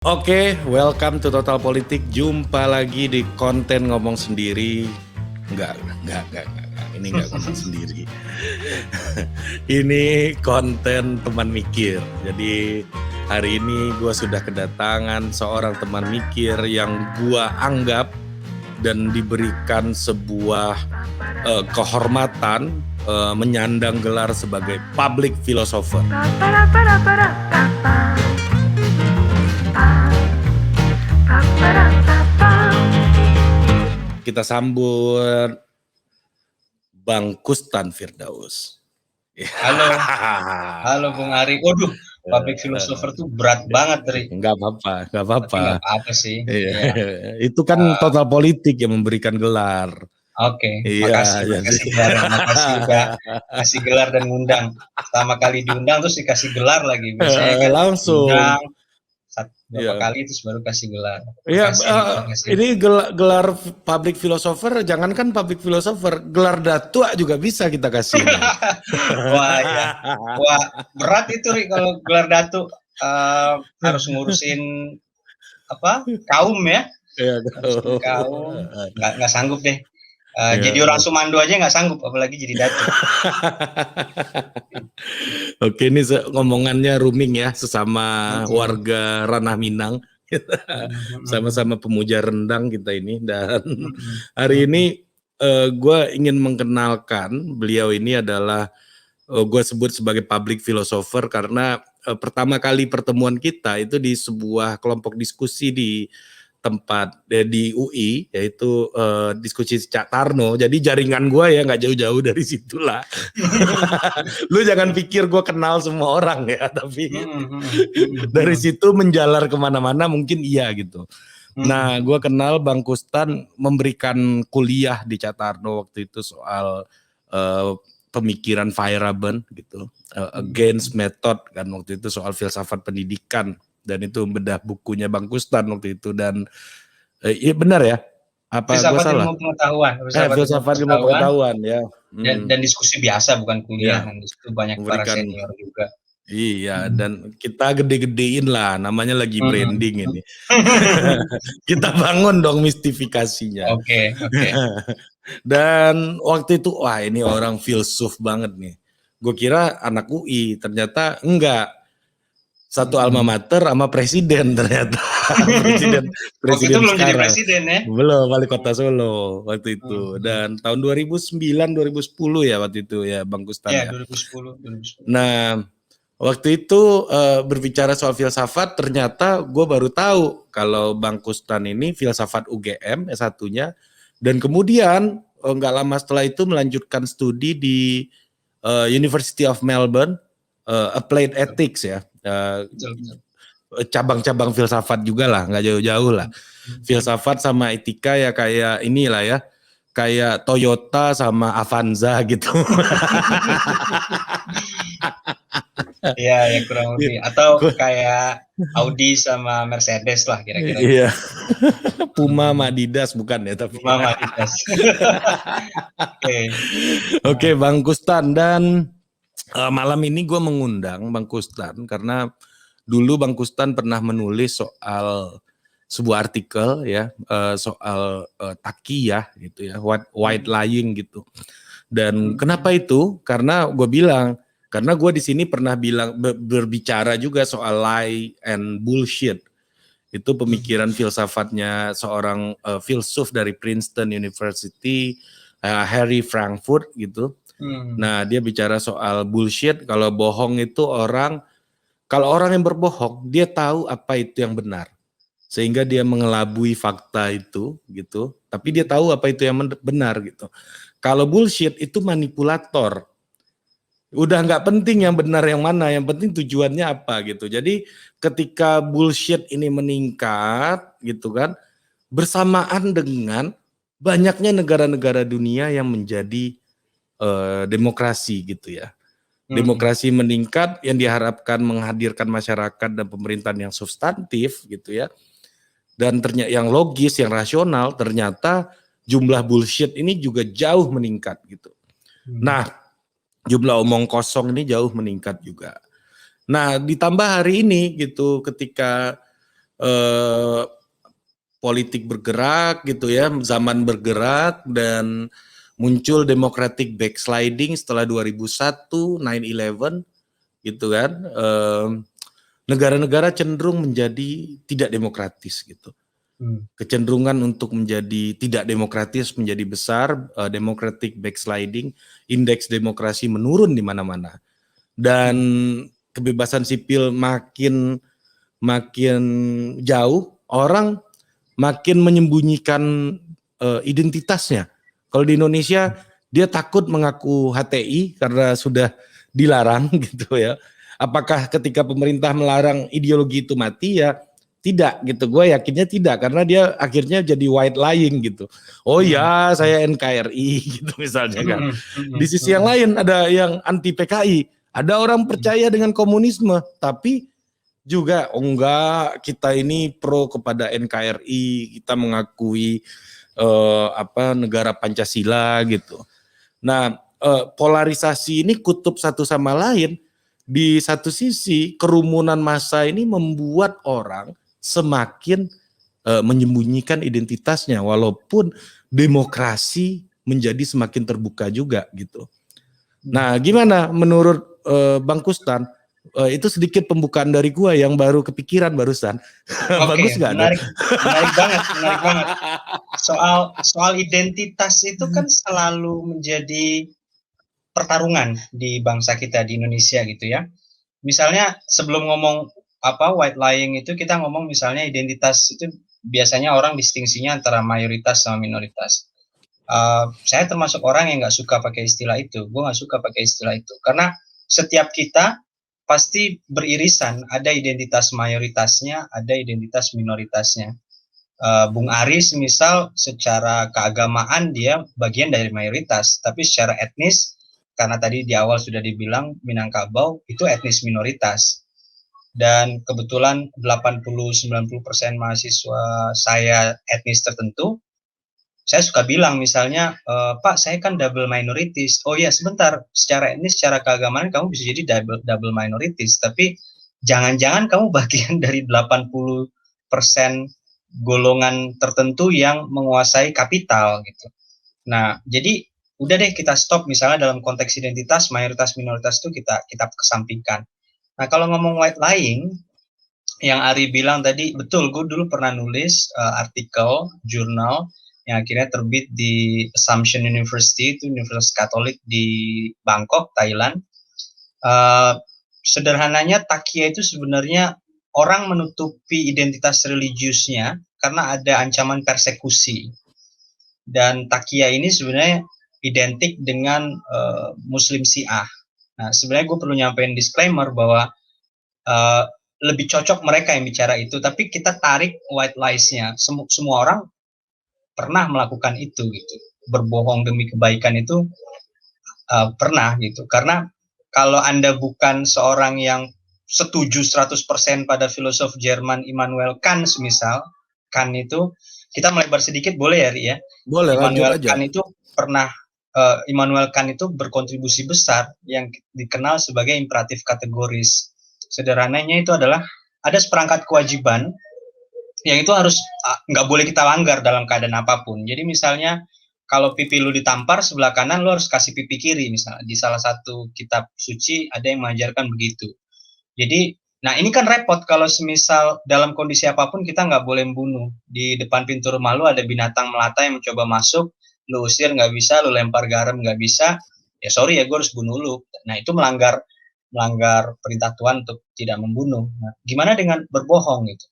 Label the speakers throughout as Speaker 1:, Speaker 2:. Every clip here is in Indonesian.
Speaker 1: Welcome to Total Politik. Jumpa lagi di konten ngomong sendiri. Enggak. Ini enggak ngomong sendiri. Ini konten teman mikir. Jadi hari ini gue sudah kedatangan seorang teman mikir yang gue anggap dan diberikan sebuah kehormatan menyandang gelar sebagai public philosopher. Kita sambut Bang Kustan Firdaus.
Speaker 2: Halo Bung Ari. Waduh, public philosopher tuh berat banget, Ri.
Speaker 1: Enggak apa-apa.
Speaker 2: Nggak apa sih.
Speaker 1: Iya. Itu kan Total Politik yang memberikan gelar.
Speaker 2: Oke,
Speaker 1: Iya,
Speaker 2: makasih udah kasih gelar dan ngundang. Pertama kali diundang terus dikasih gelar lagi. Biasanya kan
Speaker 1: langsung
Speaker 2: diundang berapa kali terus baru kasih gelar.
Speaker 1: Iya, ini gelar public philosopher, jangankan public philosopher, gelar datua juga bisa kita kasih.
Speaker 2: Wah, ya. Wah, berat itu Ri kalau gelar datu, harus ngurusin kaum ya.
Speaker 1: Iya,
Speaker 2: kaum nggak sanggup deh. Jadi orang Sumando aja nggak sanggup, apalagi jadi datu.
Speaker 1: Oke, ini ngomongannya rooming ya, sesama warga Ranah Minang. Sama-sama pemuja rendang kita ini. Dan hari ini gue ingin mengenalkan beliau ini adalah gue sebut sebagai public philosopher karena pertama kali pertemuan kita itu di sebuah kelompok diskusi di tempat di UI, yaitu diskusi Cak Tarno. Jadi jaringan gue ya nggak jauh-jauh dari situlah. Lu jangan pikir gue kenal semua orang ya, tapi dari situ menjalar kemana-mana mungkin iya gitu. Nah, gue kenal Bang Kustan memberikan kuliah di Cak Tarno waktu itu soal pemikiran Feyerabend gitu, against method kan waktu itu, soal filsafat pendidikan. Dan itu bedah bukunya Bang Kustan waktu itu. Dan iya benar ya? Apa gue salah? Filsafat ilmu pengetahuan ya.
Speaker 2: Dan diskusi biasa bukan kuliah. Dan itu banyak para senior juga.
Speaker 1: Iya, dan kita gede-gedein lah, namanya lagi branding ini. Kita bangun dong mistifikasinya.
Speaker 2: Oke.
Speaker 1: Dan waktu itu, wah ini orang filsuf banget nih. Gue kira anak UI, ternyata enggak. Satu alma mater sama presiden ternyata. presiden
Speaker 2: waktu itu belum jadi presiden ya?
Speaker 1: Belum, wali kota Solo waktu itu. Dan tahun 2009-2010 ya waktu itu ya Bang Kustan ya.
Speaker 2: 2010.
Speaker 1: Nah, waktu itu berbicara soal filsafat, ternyata gue baru tahu kalau Bang Kustan ini filsafat UGM S1-nya. Dan kemudian nggak lama setelah itu melanjutkan studi di University of Melbourne, Applied Ethics ya. Cabang-cabang filsafat juga lah, nggak jauh-jauh lah. Filsafat sama etika ya kayak inilah ya, kayak Toyota sama Avanza gitu.
Speaker 2: Iya, ya kurang lebih. Atau kayak Audi sama Mercedes lah kira-kira.
Speaker 1: Iya. Puma sama Adidas bukan ya, tapi
Speaker 2: Puma sama Adidas.
Speaker 1: Oke, Bang Kustan. Dan malam ini gue mengundang Bang Kustan karena dulu Bang Kustan pernah menulis soal sebuah artikel ya, soal taqiyah gitu ya, white lying gitu. Dan kenapa itu? Karena gue bilang, karena gue di sini pernah berbicara juga soal lie and bullshit. Itu pemikiran filsafatnya seorang filsuf dari Princeton University, Harry Frankfurt gitu. Nah, dia bicara soal bullshit. Kalau bohong itu kalau orang yang berbohong, dia tahu apa itu yang benar. Sehingga dia mengelabui fakta itu gitu. Tapi dia tahu apa itu yang benar gitu. Kalau bullshit itu manipulator. Udah nggak penting yang benar yang mana, yang penting tujuannya apa gitu. Jadi ketika bullshit ini meningkat gitu kan, bersamaan dengan banyaknya negara-negara dunia yang menjadi demokrasi gitu ya. Demokrasi meningkat yang diharapkan menghadirkan masyarakat dan pemerintahan yang substantif gitu ya. Dan ternyata yang logis, yang rasional, ternyata jumlah bullshit ini juga jauh meningkat gitu. Nah, jumlah omong kosong ini jauh meningkat juga. Nah, ditambah hari ini gitu ketika politik bergerak gitu ya, zaman bergerak dan muncul democratic backsliding setelah 2001, 9/11 gitu kan. Negara-negara cenderung menjadi tidak demokratis gitu. Kecenderungan untuk menjadi tidak demokratis menjadi besar, democratic backsliding, indeks demokrasi menurun di mana-mana. Dan kebebasan sipil makin jauh, orang makin menyembunyikan identitasnya. Kalau di Indonesia dia takut mengaku HTI karena sudah dilarang gitu ya. Apakah ketika pemerintah melarang ideologi itu mati? Ya tidak gitu. Gue yakinnya tidak karena dia akhirnya jadi white lying gitu. Oh ya, saya NKRI gitu misalnya kan. Di sisi yang lain ada yang anti PKI. Ada orang percaya dengan komunisme tapi juga enggak, kita ini pro kepada NKRI, kita mengakui negara Pancasila gitu. Nah, polarisasi ini kutub satu sama lain. Di satu sisi kerumunan massa ini membuat orang semakin menyembunyikan identitasnya, walaupun demokrasi menjadi semakin terbuka juga gitu. Nah, gimana menurut Bang Kustan? Itu sedikit pembukaan dari gua yang baru kepikiran barusan. Bagus nggak?
Speaker 2: Menarik banget. Soal identitas itu kan selalu menjadi pertarungan di bangsa kita di Indonesia gitu ya. Misalnya sebelum ngomong white lying itu kita ngomong misalnya identitas itu biasanya orang distingsinya antara mayoritas sama minoritas. Saya termasuk orang yang nggak suka pakai istilah itu. Gue nggak suka pakai istilah itu karena setiap kita pasti beririsan, ada identitas mayoritasnya, ada identitas minoritasnya. Bung Aris misal secara keagamaan dia bagian dari mayoritas, tapi secara etnis, karena tadi di awal sudah dibilang Minangkabau itu etnis minoritas. Dan kebetulan 80-90% mahasiswa saya etnis tertentu, saya suka bilang misalnya, Pak saya kan double minorities. Oh ya sebentar, secara etnis, secara keagamaan kamu bisa jadi double minorities, tapi jangan-jangan kamu bagian dari 80% golongan tertentu yang menguasai kapital gitu. Nah, jadi udah deh kita stop misalnya dalam konteks identitas, mayoritas minoritas itu kita kesampingkan. Nah, kalau ngomong white lying, yang Ari bilang tadi, betul, gue dulu pernah nulis artikel, jurnal, yang akhirnya terbit di Assumption University, itu Universitas Katolik di Bangkok, Thailand. Sederhananya, Takia itu sebenarnya orang menutupi identitas religiusnya karena ada ancaman persekusi. Dan Takia ini sebenarnya identik dengan Muslim Syiah. Nah, sebenarnya gue perlu nyampein disclaimer bahwa lebih cocok mereka yang bicara itu, tapi kita tarik white lies-nya. Semua orang pernah melakukan itu gitu. Berbohong demi kebaikan itu pernah gitu. Karena kalau Anda bukan seorang yang setuju 100% pada filosof Jerman Immanuel Kant semisal, Kant itu, kita melebar sedikit boleh ya Ri ya?
Speaker 1: Boleh,
Speaker 2: Immanuel
Speaker 1: lanjut aja.
Speaker 2: Kant itu pernah Immanuel Kant itu berkontribusi besar yang dikenal sebagai imperatif kategoris. Sederhananya itu adalah ada seperangkat kewajiban yang itu harus nggak boleh kita langgar dalam keadaan apapun. Jadi misalnya kalau pipi lu ditampar sebelah kanan, lu harus kasih pipi kiri misalnya. Di salah satu kitab suci ada yang mengajarkan begitu. Jadi, nah ini kan repot kalau semisal dalam kondisi apapun kita nggak boleh membunuh. Di depan pintu rumah lu ada binatang melata yang mencoba masuk, lu usir nggak bisa, lu lempar garam nggak bisa, ya sorry ya gue harus bunuh lu. Nah itu melanggar perintah Tuhan untuk tidak membunuh. Nah, gimana dengan berbohong gitu?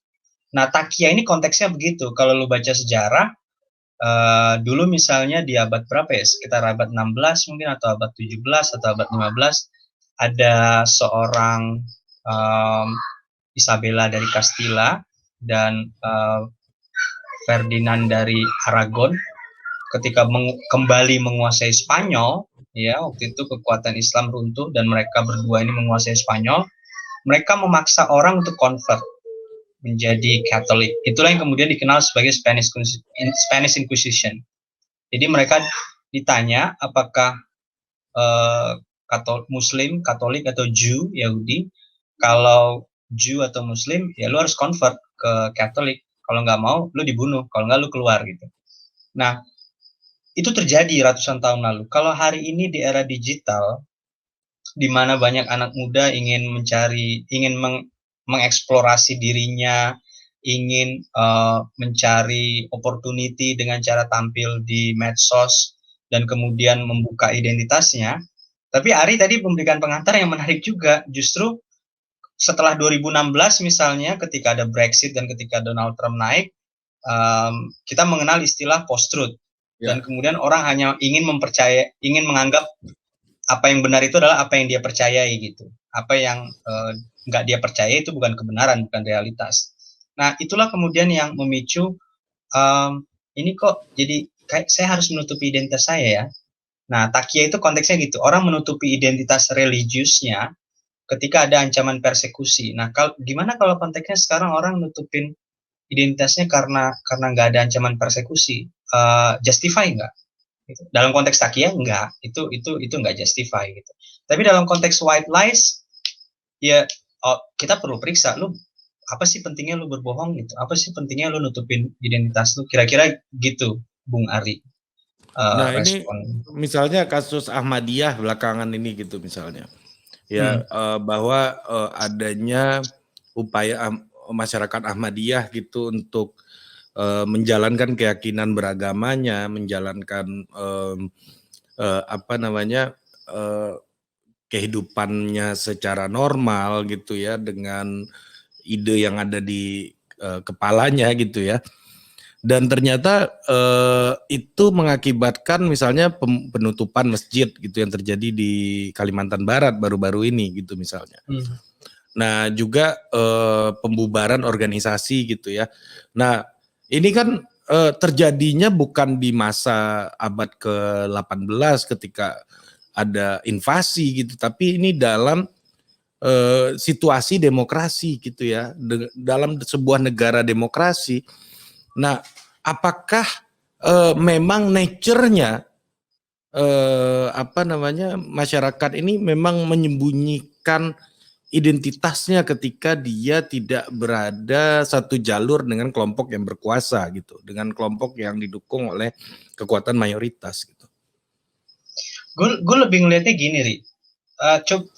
Speaker 2: Nah, Takia ini konteksnya begitu. Kalau lu baca sejarah, dulu misalnya di abad berapa ya? Sekitar abad 16 mungkin, atau abad 17 atau abad 15, ada seorang Isabella dari Castilla dan Ferdinand dari Aragon ketika kembali menguasai Spanyol, ya waktu itu kekuatan Islam runtuh dan mereka berdua ini menguasai Spanyol, mereka memaksa orang untuk convert menjadi Katolik. Itulah yang kemudian dikenal sebagai Spanish Inquisition. Jadi mereka ditanya apakah Muslim, Katolik atau Jew, Yahudi. Kalau Jew atau Muslim, ya lu harus convert. ke Katolik. Kalau nggak mau, lu dibunuh. Kalau nggak, lu keluar gitu. Nah, itu terjadi ratusan tahun lalu. Kalau hari ini di era digital, di mana banyak anak muda ingin mengeksplorasi dirinya, ingin mencari opportunity dengan cara tampil di medsos dan kemudian membuka identitasnya. Tapi Ari tadi memberikan pengantar yang menarik juga. Justru setelah 2016 misalnya, ketika ada Brexit dan ketika Donald Trump naik, kita mengenal istilah post-truth. Dan kemudian orang hanya ingin menganggap apa yang benar itu adalah apa yang dia percayai gitu. Apa yang nggak dia percaya itu bukan kebenaran, bukan realitas. Nah, itulah kemudian yang memicu ini kok jadi kayak saya harus menutupi identitas saya ya. Nah, takia itu konteksnya gitu. Orang menutupi identitas religiusnya ketika ada ancaman persekusi. Nah, gimana kalau konteksnya sekarang orang nutupin identitasnya karena nggak ada ancaman persekusi? Justify nggak? Gitu. Dalam konteks takia enggak, itu nggak justify gitu. Tapi dalam konteks white lies, ya kita perlu periksa, lu apa sih pentingnya lu berbohong gitu? Apa sih pentingnya lu nutupin identitas lu? Kira-kira gitu, Bung Ari.
Speaker 1: Nah ini
Speaker 2: Respon.
Speaker 1: misalnya kasus Ahmadiyah belakangan ini gitu misalnya, ya bahwa adanya upaya masyarakat Ahmadiyah gitu untuk menjalankan keyakinan beragamanya, menjalankan apa namanya kehidupannya secara normal gitu ya dengan ide yang ada di kepalanya gitu ya. Dan ternyata itu mengakibatkan misalnya penutupan masjid gitu yang terjadi di Kalimantan Barat baru-baru ini gitu misalnya. Nah juga pembubaran organisasi gitu ya. Nah ini kan terjadinya bukan di masa abad ke-18 ketika ada invasi gitu, tapi ini dalam situasi demokrasi gitu ya, dalam sebuah negara demokrasi. Nah, apakah memang nature-nya apa namanya masyarakat ini memang menyembunyikan identitasnya ketika dia tidak berada satu jalur dengan kelompok yang berkuasa gitu, dengan kelompok yang didukung oleh kekuatan mayoritas gitu.
Speaker 2: Gue lebih ngeliatnya gini, Ri.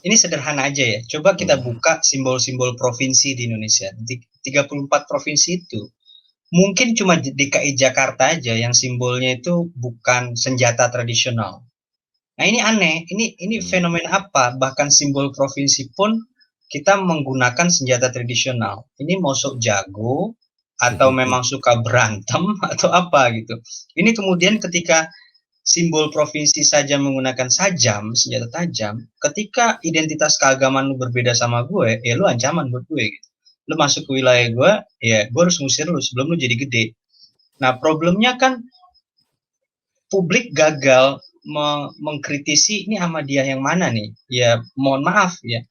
Speaker 2: Ini sederhana aja ya. Coba kita buka simbol-simbol provinsi di Indonesia. 34 provinsi itu mungkin cuma DKI Jakarta aja yang simbolnya itu bukan senjata tradisional. Nah, ini aneh. Ini fenomena apa? Bahkan simbol provinsi pun kita menggunakan senjata tradisional. Ini mau sok jago atau memang suka berantem atau apa gitu. Ini kemudian ketika simbol provinsi saja menggunakan sajam, senjata tajam, ketika identitas keagamaan lu berbeda sama gue, ya lu ancaman buat gue gitu. Lu masuk ke wilayah gue, ya gue harus ngusir lu sebelum lu jadi gede. Nah, problemnya kan publik gagal mengkritisi ini Ahmadiyah yang mana nih. Ya, mohon maaf ya.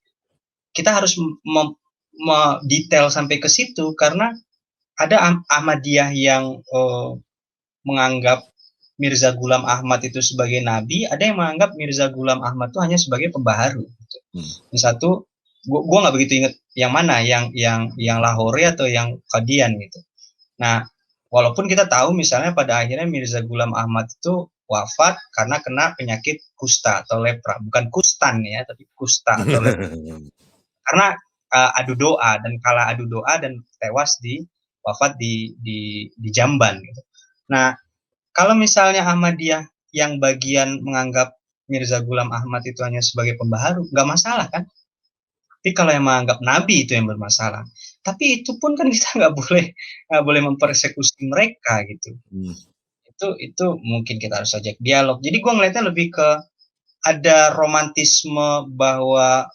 Speaker 2: Kita harus detail sampai ke situ karena ada Ahmadiyah yang menganggap Mirza Ghulam Ahmad itu sebagai nabi, ada yang menganggap Mirza Ghulam Ahmad itu hanya sebagai pembaharu. Gitu. Yang satu, gue nggak begitu ingat yang mana, yang Lahore atau yang Qadian gitu. Nah, walaupun kita tahu misalnya pada akhirnya Mirza Ghulam Ahmad itu wafat karena kena penyakit kusta atau lepra, bukan kustan ya, tapi kusta atau lepra. Karena adu doa dan kalah adu doa dan tewas wafat di Jamban gitu. Nah, kalau misalnya Ahmadiyah yang bagian menganggap Mirza Ghulam Ahmad itu hanya sebagai pembaharu, nggak masalah kan? Tapi kalau yang menganggap Nabi itu yang bermasalah. Tapi itu pun kan kita nggak boleh mempersekusi mereka gitu. Itu mungkin kita harus ajak dialog. Jadi gue ngeliatnya lebih ke ada romantisme bahwa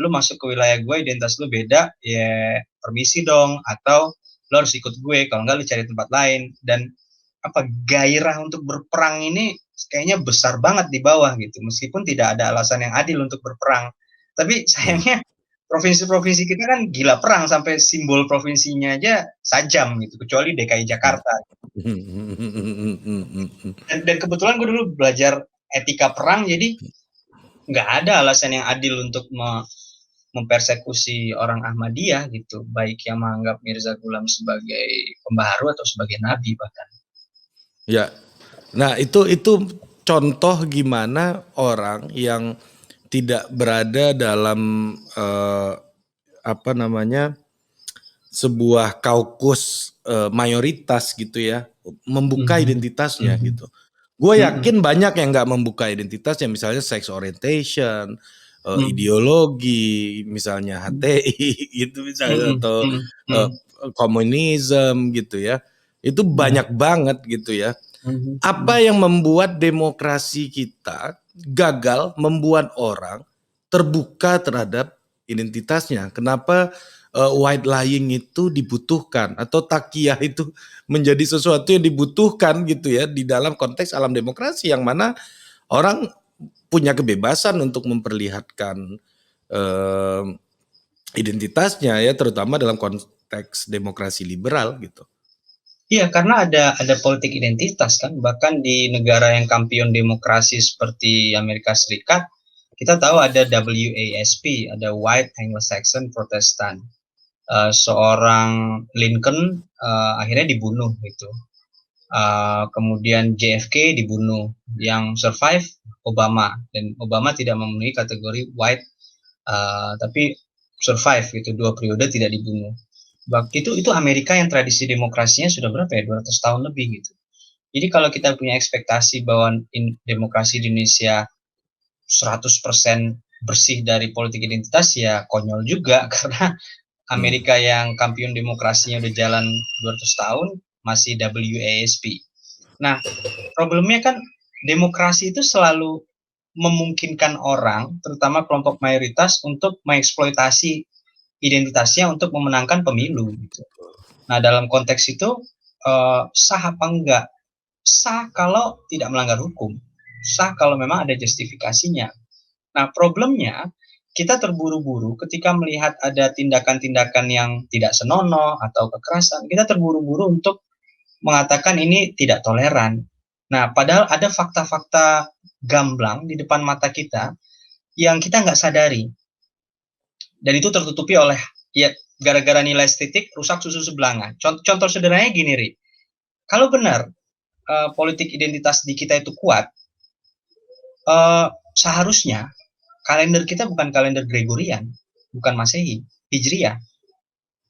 Speaker 2: lu masuk ke wilayah gue, identitas lu beda, ya permisi dong, atau lu harus ikut gue, kalau enggak lu cari tempat lain. Dan gairah untuk berperang ini kayaknya besar banget di bawah gitu, meskipun tidak ada alasan yang adil untuk berperang. Tapi sayangnya provinsi-provinsi kita kan gila perang sampai simbol provinsinya aja sajam gitu, kecuali DKI Jakarta. Dan kebetulan gue dulu belajar etika perang, jadi nggak ada alasan yang adil untuk mempersekusi orang Ahmadiyah gitu, baik yang menganggap Mirza Ghulam sebagai pembaharu atau sebagai nabi bahkan.
Speaker 1: Ya. Nah, itu contoh gimana orang yang tidak berada dalam apa namanya, sebuah kaukus mayoritas gitu ya, membuka identitasnya gitu. Gue yakin banyak yang nggak membuka identitasnya, misalnya sex orientation, ideologi, misalnya HTI gitu misalnya, atau komunisme gitu ya. Itu banyak banget gitu ya. Apa yang membuat demokrasi kita gagal membuat orang terbuka terhadap identitasnya? Kenapa white lying itu dibutuhkan atau takiyah itu menjadi sesuatu yang dibutuhkan gitu ya di dalam konteks alam demokrasi yang mana orang punya kebebasan untuk memperlihatkan identitasnya ya, terutama dalam konteks demokrasi liberal gitu.
Speaker 2: Iya, karena ada politik identitas kan, bahkan di negara yang kampion demokrasi seperti Amerika Serikat, kita tahu ada WASP, ada White Anglo-Saxon Protestant. Seorang Lincoln akhirnya dibunuh gitu. Kemudian JFK dibunuh, yang survive Obama, dan Obama tidak memenuhi kategori white, tapi survive gitu, 2 periode tidak dibunuh. Itu Amerika yang tradisi demokrasinya sudah berapa ya, 200 tahun lebih gitu. Jadi kalau kita punya ekspektasi bahwa demokrasi di Indonesia 100% bersih dari politik identitas, ya konyol juga karena Amerika yang kampion demokrasinya udah jalan 200 tahun masih WASP. Nah, problemnya kan demokrasi itu selalu memungkinkan orang, terutama kelompok mayoritas, untuk mengeksploitasi identitasnya untuk memenangkan pemilu gitu. Nah, dalam konteks itu sah apa enggak? Sah kalau tidak melanggar hukum. Sah kalau memang ada justifikasinya. Nah, problemnya kita terburu-buru ketika melihat ada tindakan-tindakan yang tidak senonoh atau kekerasan, kita terburu-buru untuk mengatakan ini tidak toleran. Nah, padahal ada fakta-fakta gamblang di depan mata kita yang kita nggak sadari. Dan itu tertutupi oleh, ya, gara-gara nilai estetik rusak susu sebelanga. Contoh sederhananya gini, Ri. Kalau benar politik identitas di kita itu kuat, seharusnya kalender kita bukan kalender Gregorian, bukan Masehi, Hijriah.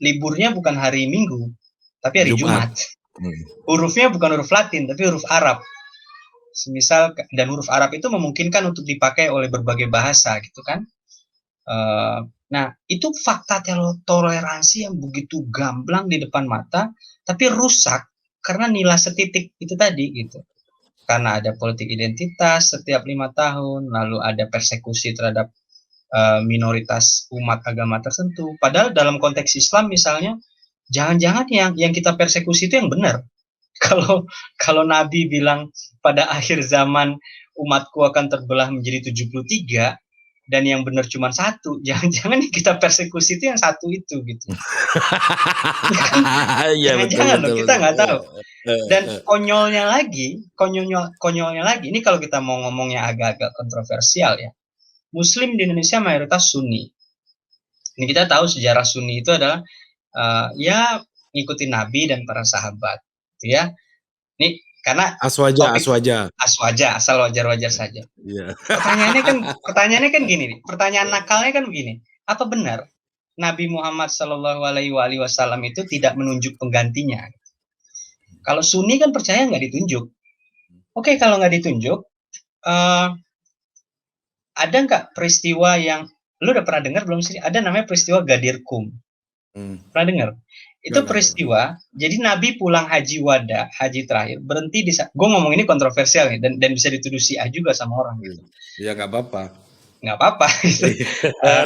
Speaker 2: Liburnya bukan hari Minggu, tapi hari Jumat. Hurufnya bukan huruf Latin, tapi huruf Arab. Semisal, dan huruf Arab itu memungkinkan untuk dipakai oleh berbagai bahasa gitu kan. Nah, itu fakta toleransi yang begitu gamblang di depan mata, tapi rusak karena nilai setitik itu tadi gitu. Karena ada politik identitas setiap 5 tahun, lalu ada persekusi terhadap minoritas umat agama tertentu. Padahal dalam konteks Islam misalnya, jangan-jangan yang kita persekusi itu yang benar. Kalau Nabi bilang pada akhir zaman umatku akan terbelah menjadi 73 dan yang benar cuma 1, jangan-jangan yang kita persekusi itu yang 1 itu gitu. Jangan-jangan loh, kita nggak tahu. Dan konyolnya lagi, ini kalau kita mau ngomongnya agak-agak kontroversial ya. Muslim di Indonesia mayoritas Sunni. Ini kita tahu sejarah Sunni itu adalah ya ngikutin Nabi dan para sahabat, gitu ya. Ini karena
Speaker 1: aswaja,
Speaker 2: asal wajar-wajar saja. Yeah. Pertanyaannya kan gini nih. Pertanyaan nakalnya kan begini. Apa benar Nabi Muhammad Shallallahu Alaihi Wasallam itu tidak menunjuk penggantinya? Kalau Sunni kan percaya nggak ditunjuk. Oke, kalau nggak ditunjuk, ada nggak peristiwa yang lu udah pernah dengar belum sih? Ada namanya peristiwa Ghadir Qum. Pernah dengar? Itu peristiwa, jadi Nabi pulang haji wada, haji terakhir, berhenti di, gue ngomong ini kontroversial nih, dan bisa dituduh Syiah juga sama orang gitu.
Speaker 1: Ya nggak apa-apa.
Speaker 2: Nggak apa-apa.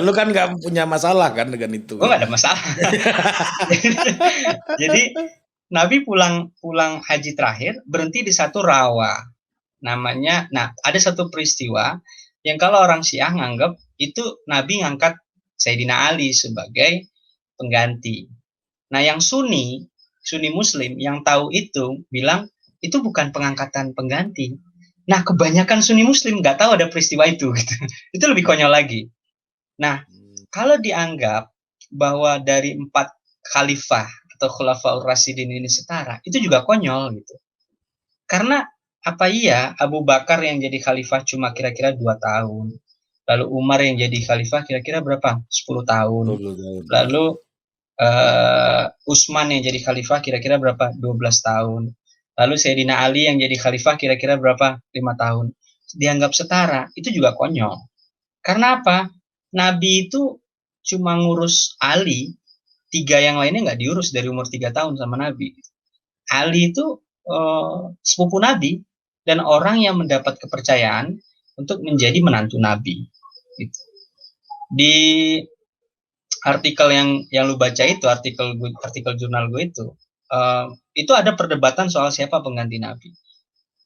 Speaker 1: Lu kan nggak punya masalah kan dengan itu.
Speaker 2: Gue nggak ada masalah. Jadi Nabi pulang haji terakhir, berhenti di satu rawa. Namanya, nah ada satu peristiwa yang kalau orang Syiah nganggap itu Nabi ngangkat Sayyidina Ali sebagai pengganti. Nah, yang Sunni Muslim yang tahu itu bilang itu bukan pengangkatan pengganti. Nah, kebanyakan Sunni Muslim nggak tahu ada peristiwa itu gitu. Itu lebih konyol lagi. Nah, kalau dianggap bahwa dari 4 khalifah atau Khulafaur Rasyidin ini setara, itu juga konyol gitu. Karena apa iya Abu Bakar yang jadi khalifah cuma kira-kira 2 tahun, lalu Umar yang jadi khalifah kira-kira berapa? 10 tahun,
Speaker 1: 20 tahun.
Speaker 2: lalu Utsman yang jadi khalifah kira-kira berapa? 12 tahun. Lalu Sayyidina Ali yang jadi khalifah kira-kira berapa? 5 tahun. Dianggap setara, itu juga konyol. Karena apa? Nabi itu cuma ngurus Ali, 3 yang lainnya nggak diurus dari umur 3 tahun sama Nabi. Ali itu sepupu Nabi dan orang yang mendapat kepercayaan untuk menjadi menantu Nabi. Gitu. Di artikel yang lu baca itu, artikel jurnal gue itu ada perdebatan soal siapa pengganti Nabi.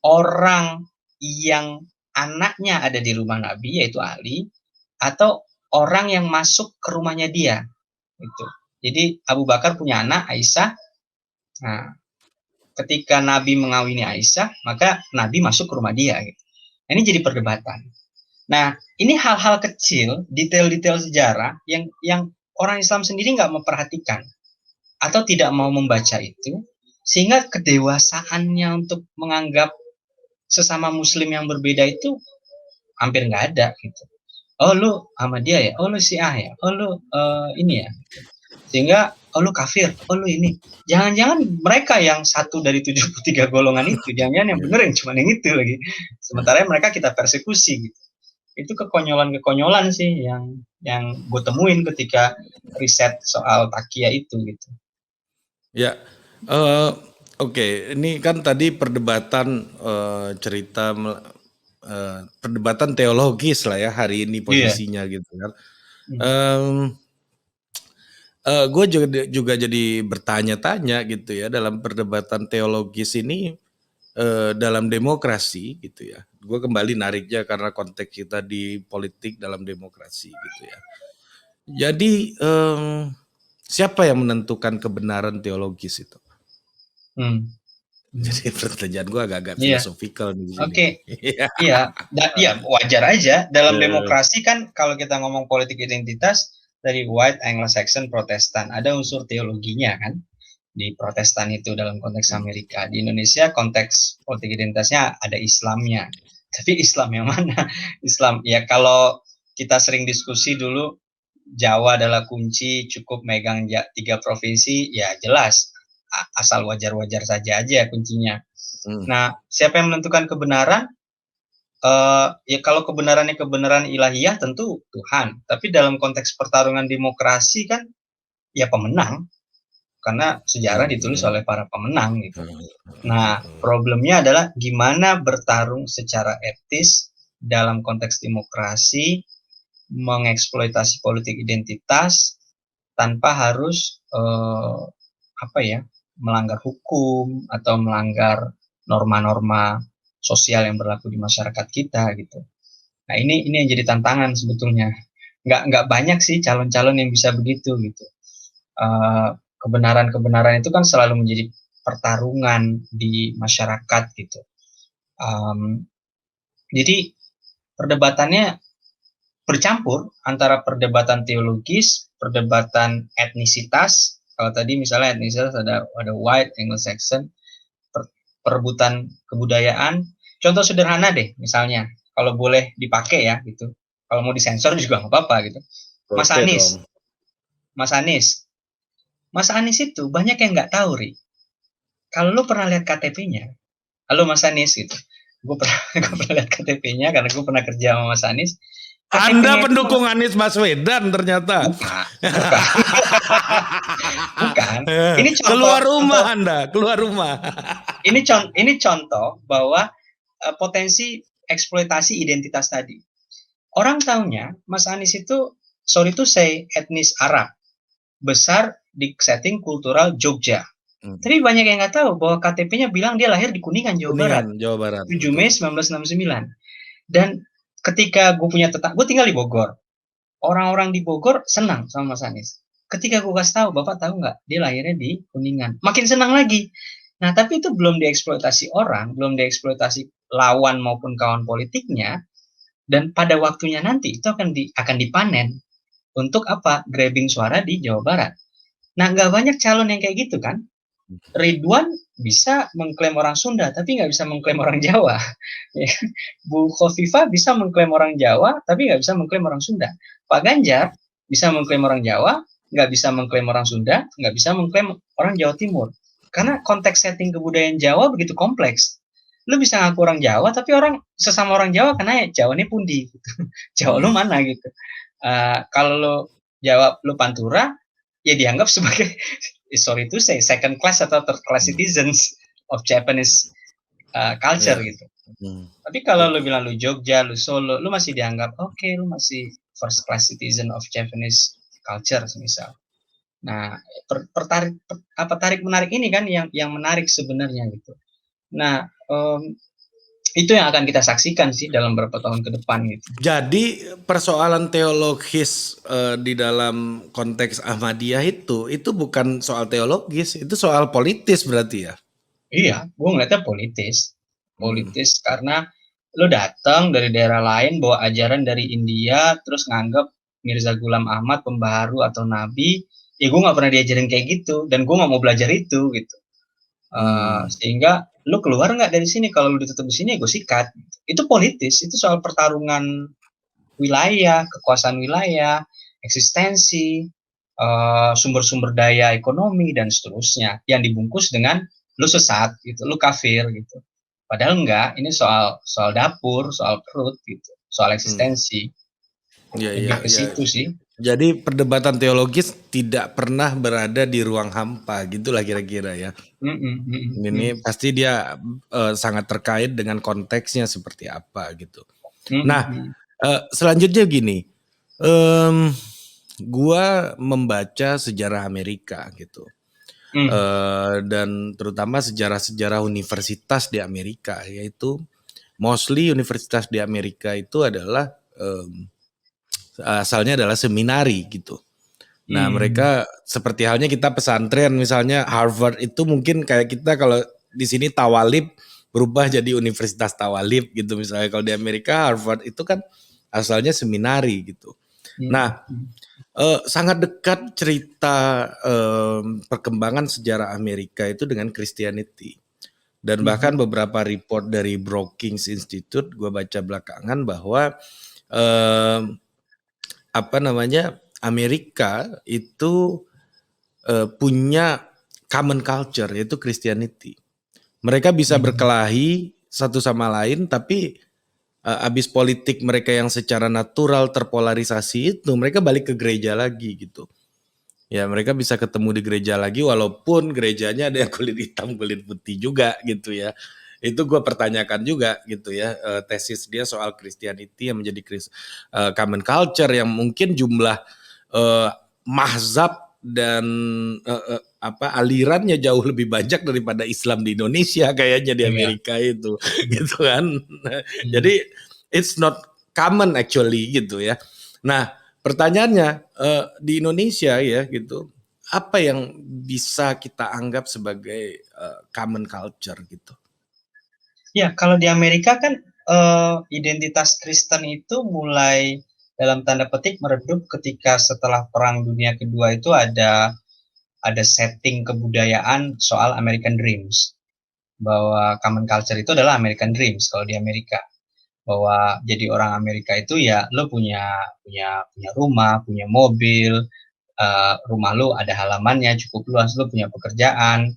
Speaker 2: Orang yang anaknya ada di rumah Nabi yaitu Ali, atau orang yang masuk ke rumahnya dia. Gitu. Jadi Abu Bakar punya anak Aisyah. Nah, ketika Nabi mengawini Aisyah, maka Nabi masuk ke rumah dia. Gitu. Nah, ini jadi perdebatan. Nah, ini hal-hal kecil, detail-detail sejarah yang orang Islam sendiri nggak memperhatikan atau tidak mau membaca itu, sehingga kedewasaannya untuk menganggap sesama Muslim yang berbeda itu hampir nggak ada gitu. Oh lu Ahmadiyah ya, oh lu Syiah ya, oh lu ini ya, sehingga oh lu kafir, oh lu ini. Jangan-jangan mereka yang satu dari 73 golongan itu, jangan-jangan yang bener yang cuma yang itu lagi. Sementara mereka kita persekusi gitu. Itu kekonyolan-kekonyolan sih yang gue temuin ketika riset soal takia itu gitu.
Speaker 1: Ya, oke. Ini kan tadi perdebatan cerita perdebatan teologis lah ya hari ini posisinya gitu kan. Gue juga jadi bertanya-tanya gitu ya dalam perdebatan teologis ini dalam demokrasi gitu ya. Gue kembali nariknya karena konteks kita di politik dalam demokrasi gitu ya. Jadi siapa yang menentukan kebenaran teologis itu? Jadi pertanyaan gue agak-agak filosofikal di sini.
Speaker 2: Oke. Iya, wajar aja. Dalam demokrasi kan kalau kita ngomong politik identitas dari White, Anglo-Saxon, Protestan, ada unsur teologinya kan di Protestan itu dalam konteks Amerika. Di Indonesia konteks politik identitasnya ada Islamnya. Tapi Islam yang mana? Islam ya kalau kita sering diskusi dulu Jawa adalah kunci, cukup megang 3 provinsi, ya jelas asal wajar-wajar saja aja kuncinya. Nah, siapa yang menentukan kebenaran? Ya kalau kebenarannya kebenaran ilahiyah tentu Tuhan. Tapi dalam konteks pertarungan demokrasi kan ya pemenang. Karena sejarah ditulis oleh para pemenang gitu. Nah, problemnya adalah gimana bertarung secara etis dalam konteks demokrasi, mengeksploitasi politik identitas tanpa harus melanggar hukum atau melanggar norma-norma sosial yang berlaku di masyarakat kita gitu. Nah ini yang jadi tantangan sebetulnya. Nggak banyak sih calon-calon yang bisa begitu gitu. Kebenaran-kebenaran itu kan selalu menjadi pertarungan di masyarakat gitu. Jadi perdebatannya bercampur antara perdebatan teologis, perdebatan etnisitas. Kalau tadi misalnya etnisitas ada White, Anglo-Saxon, perebutan kebudayaan. Contoh sederhana deh, misalnya kalau boleh dipakai ya gitu. Kalau mau disensor juga nggak apa-apa gitu. Mas Anies itu banyak yang nggak tahu, Ri. Kalau lu pernah lihat KTP-nya, halo Mas Anies gitu. Gue pernah lihat KTP-nya karena gue pernah kerja sama Mas Anies.
Speaker 1: Anda pendukung Anies Baswedan ternyata.
Speaker 2: Bukan. Ini contoh,
Speaker 1: keluar rumah Anda, keluar rumah.
Speaker 2: Ini contoh bahwa potensi eksploitasi identitas tadi. Orang taunya Mas Anies itu, sorry to say, etnis Arab. Besar di setting kultural Jogja. Tapi banyak yang nggak tahu bahwa KTP-nya bilang dia lahir di Kuningan, Jawa Barat. 7 Mei 1969. Dan ketika gue punya tetangga, gue tinggal di Bogor. Orang-orang di Bogor senang sama Mas Anies. Ketika gue kasih tahu, Bapak tahu nggak, dia lahirnya di Kuningan. Makin senang lagi. Nah, tapi itu belum dieksploitasi orang, belum dieksploitasi lawan maupun kawan politiknya. Dan pada waktunya nanti itu akan dipanen. untuk apa? Grabbing suara di Jawa Barat. Nah, nggak banyak calon yang kayak gitu kan. Ridwan bisa mengklaim orang Sunda, tapi nggak bisa mengklaim orang Jawa. Ya. Bu Khofifah bisa mengklaim orang Jawa, tapi nggak bisa mengklaim orang Sunda. Pak Ganjar bisa mengklaim orang Jawa, nggak bisa mengklaim orang Sunda, nggak bisa mengklaim orang Jawa Timur. Karena konteks setting kebudayaan Jawa begitu kompleks. Lu bisa ngaku orang Jawa, tapi orang sesama orang Jawa karena Jawa ini pundi. Gitu. Jawa lu mana gitu. Kalau lu jawab lu Pantura, ya dianggap sebagai sorry to say second class atau third class citizens of Japanese culture
Speaker 1: Ya.
Speaker 2: gitu. Tapi kalau lu bilang lu Jogja, lu Solo, lu masih dianggap oke, lu masih first class citizen of Japanese culture misal. Nah, tarik menarik ini kan yang menarik sebenarnya gitu. Nah, itu yang akan kita saksikan sih dalam beberapa tahun ke depan gitu.
Speaker 1: Jadi persoalan teologis di dalam konteks Ahmadiyah itu bukan soal teologis, itu soal politis berarti ya?
Speaker 2: Iya, gue ngeliatnya politis. Politis karena lo datang dari daerah lain bawa ajaran dari India terus nganggap Mirza Ghulam Ahmad pembaharu atau nabi, ya gue nggak pernah diajarin kayak gitu dan gue nggak mau belajar itu gitu. Sehingga lu keluar nggak dari sini, kalau lu ditutup di sini gue sikat. Itu politis, itu soal pertarungan wilayah, kekuasaan wilayah, eksistensi, sumber-sumber daya ekonomi dan seterusnya yang dibungkus dengan lu sesat gitu, lu kafir gitu. Padahal enggak, ini soal dapur, soal perut gitu, soal eksistensi. Lebih ke situ sih.
Speaker 1: Jadi perdebatan teologis tidak pernah berada di ruang hampa, gitulah kira-kira ya. Ini pasti dia sangat terkait dengan konteksnya seperti apa gitu. Nah, selanjutnya gini, gua membaca sejarah Amerika gitu, dan terutama sejarah-sejarah universitas di Amerika, yaitu mostly universitas di Amerika itu adalah asalnya adalah seminari gitu. Nah, mereka seperti halnya kita pesantren, misalnya Harvard itu mungkin kayak kita kalau di sini Tawalib berubah jadi Universitas Tawalib gitu misalnya. Kalau di Amerika Harvard itu kan asalnya seminari gitu. Nah, sangat dekat cerita perkembangan sejarah Amerika itu dengan Christianity. Dan bahkan beberapa report dari Brookings Institute gue baca belakangan bahwa Amerika itu punya common culture yaitu Christianity. Mereka bisa berkelahi satu sama lain, tapi abis politik mereka yang secara natural terpolarisasi itu, mereka balik ke gereja lagi gitu. Ya mereka bisa ketemu di gereja lagi walaupun gerejanya ada yang kulit hitam kulit putih juga gitu ya. Itu gue pertanyakan juga gitu ya, tesis dia soal Christianity yang menjadi common culture yang mungkin jumlah mahzab dan alirannya jauh lebih banyak daripada Islam di Indonesia kayaknya di Amerika itu gitu kan. Jadi it's not common actually gitu ya. Nah, pertanyaannya di Indonesia ya gitu, apa yang bisa kita anggap sebagai common culture gitu?
Speaker 2: Ya, kalau di Amerika kan identitas Kristen itu mulai dalam tanda petik meredup ketika setelah Perang Dunia Kedua itu ada setting kebudayaan soal American Dreams, bahwa common culture itu adalah American Dreams kalau di Amerika, bahwa jadi orang Amerika itu ya lo punya rumah, punya mobil, rumah lo ada halamannya cukup luas, lo punya pekerjaan,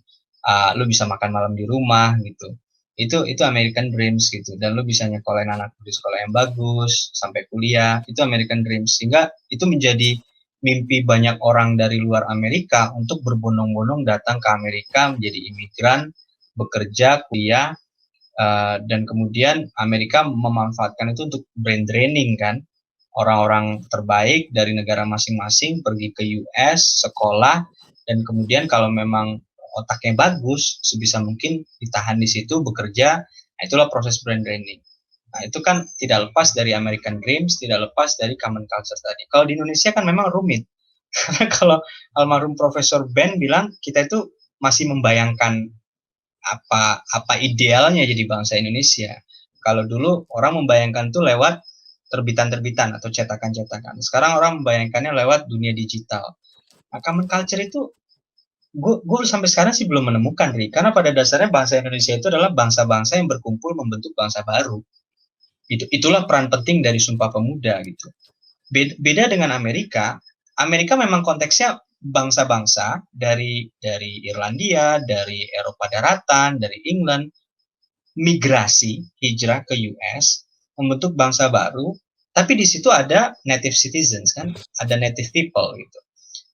Speaker 2: lo bisa makan malam di rumah gitu. Itu American Dreams gitu, dan lo bisa nyekolahin anak di sekolah yang bagus sampai kuliah, itu American Dreams. Sehingga itu menjadi mimpi banyak orang dari luar Amerika untuk berbondong-bondong datang ke Amerika menjadi imigran, bekerja, kuliah, dan kemudian Amerika memanfaatkan itu untuk brain draining kan, orang-orang terbaik dari negara masing-masing pergi ke US, sekolah, dan kemudian kalau memang otaknya bagus, sebisa mungkin ditahan di situ, bekerja, nah itulah proses brain draining. Nah itu kan tidak lepas dari American Dreams, tidak lepas dari common culture tadi. Kalau di Indonesia kan memang rumit, karena kalau almarhum Profesor Ben bilang, kita itu masih membayangkan apa idealnya jadi bangsa Indonesia. Kalau dulu orang membayangkan tuh lewat terbitan-terbitan atau cetakan-cetakan. Sekarang orang membayangkannya lewat dunia digital. Nah, common culture itu gue sampai sekarang sih belum menemukan, Ri. Karena pada dasarnya bangsa Indonesia itu adalah bangsa-bangsa yang berkumpul membentuk bangsa baru. Itulah peran penting dari Sumpah Pemuda gitu. Beda dengan Amerika. Amerika memang konteksnya bangsa-bangsa dari Irlandia, dari Eropa daratan, dari England, migrasi, hijrah ke US, membentuk bangsa baru, tapi di situ ada native citizens kan, ada native people gitu.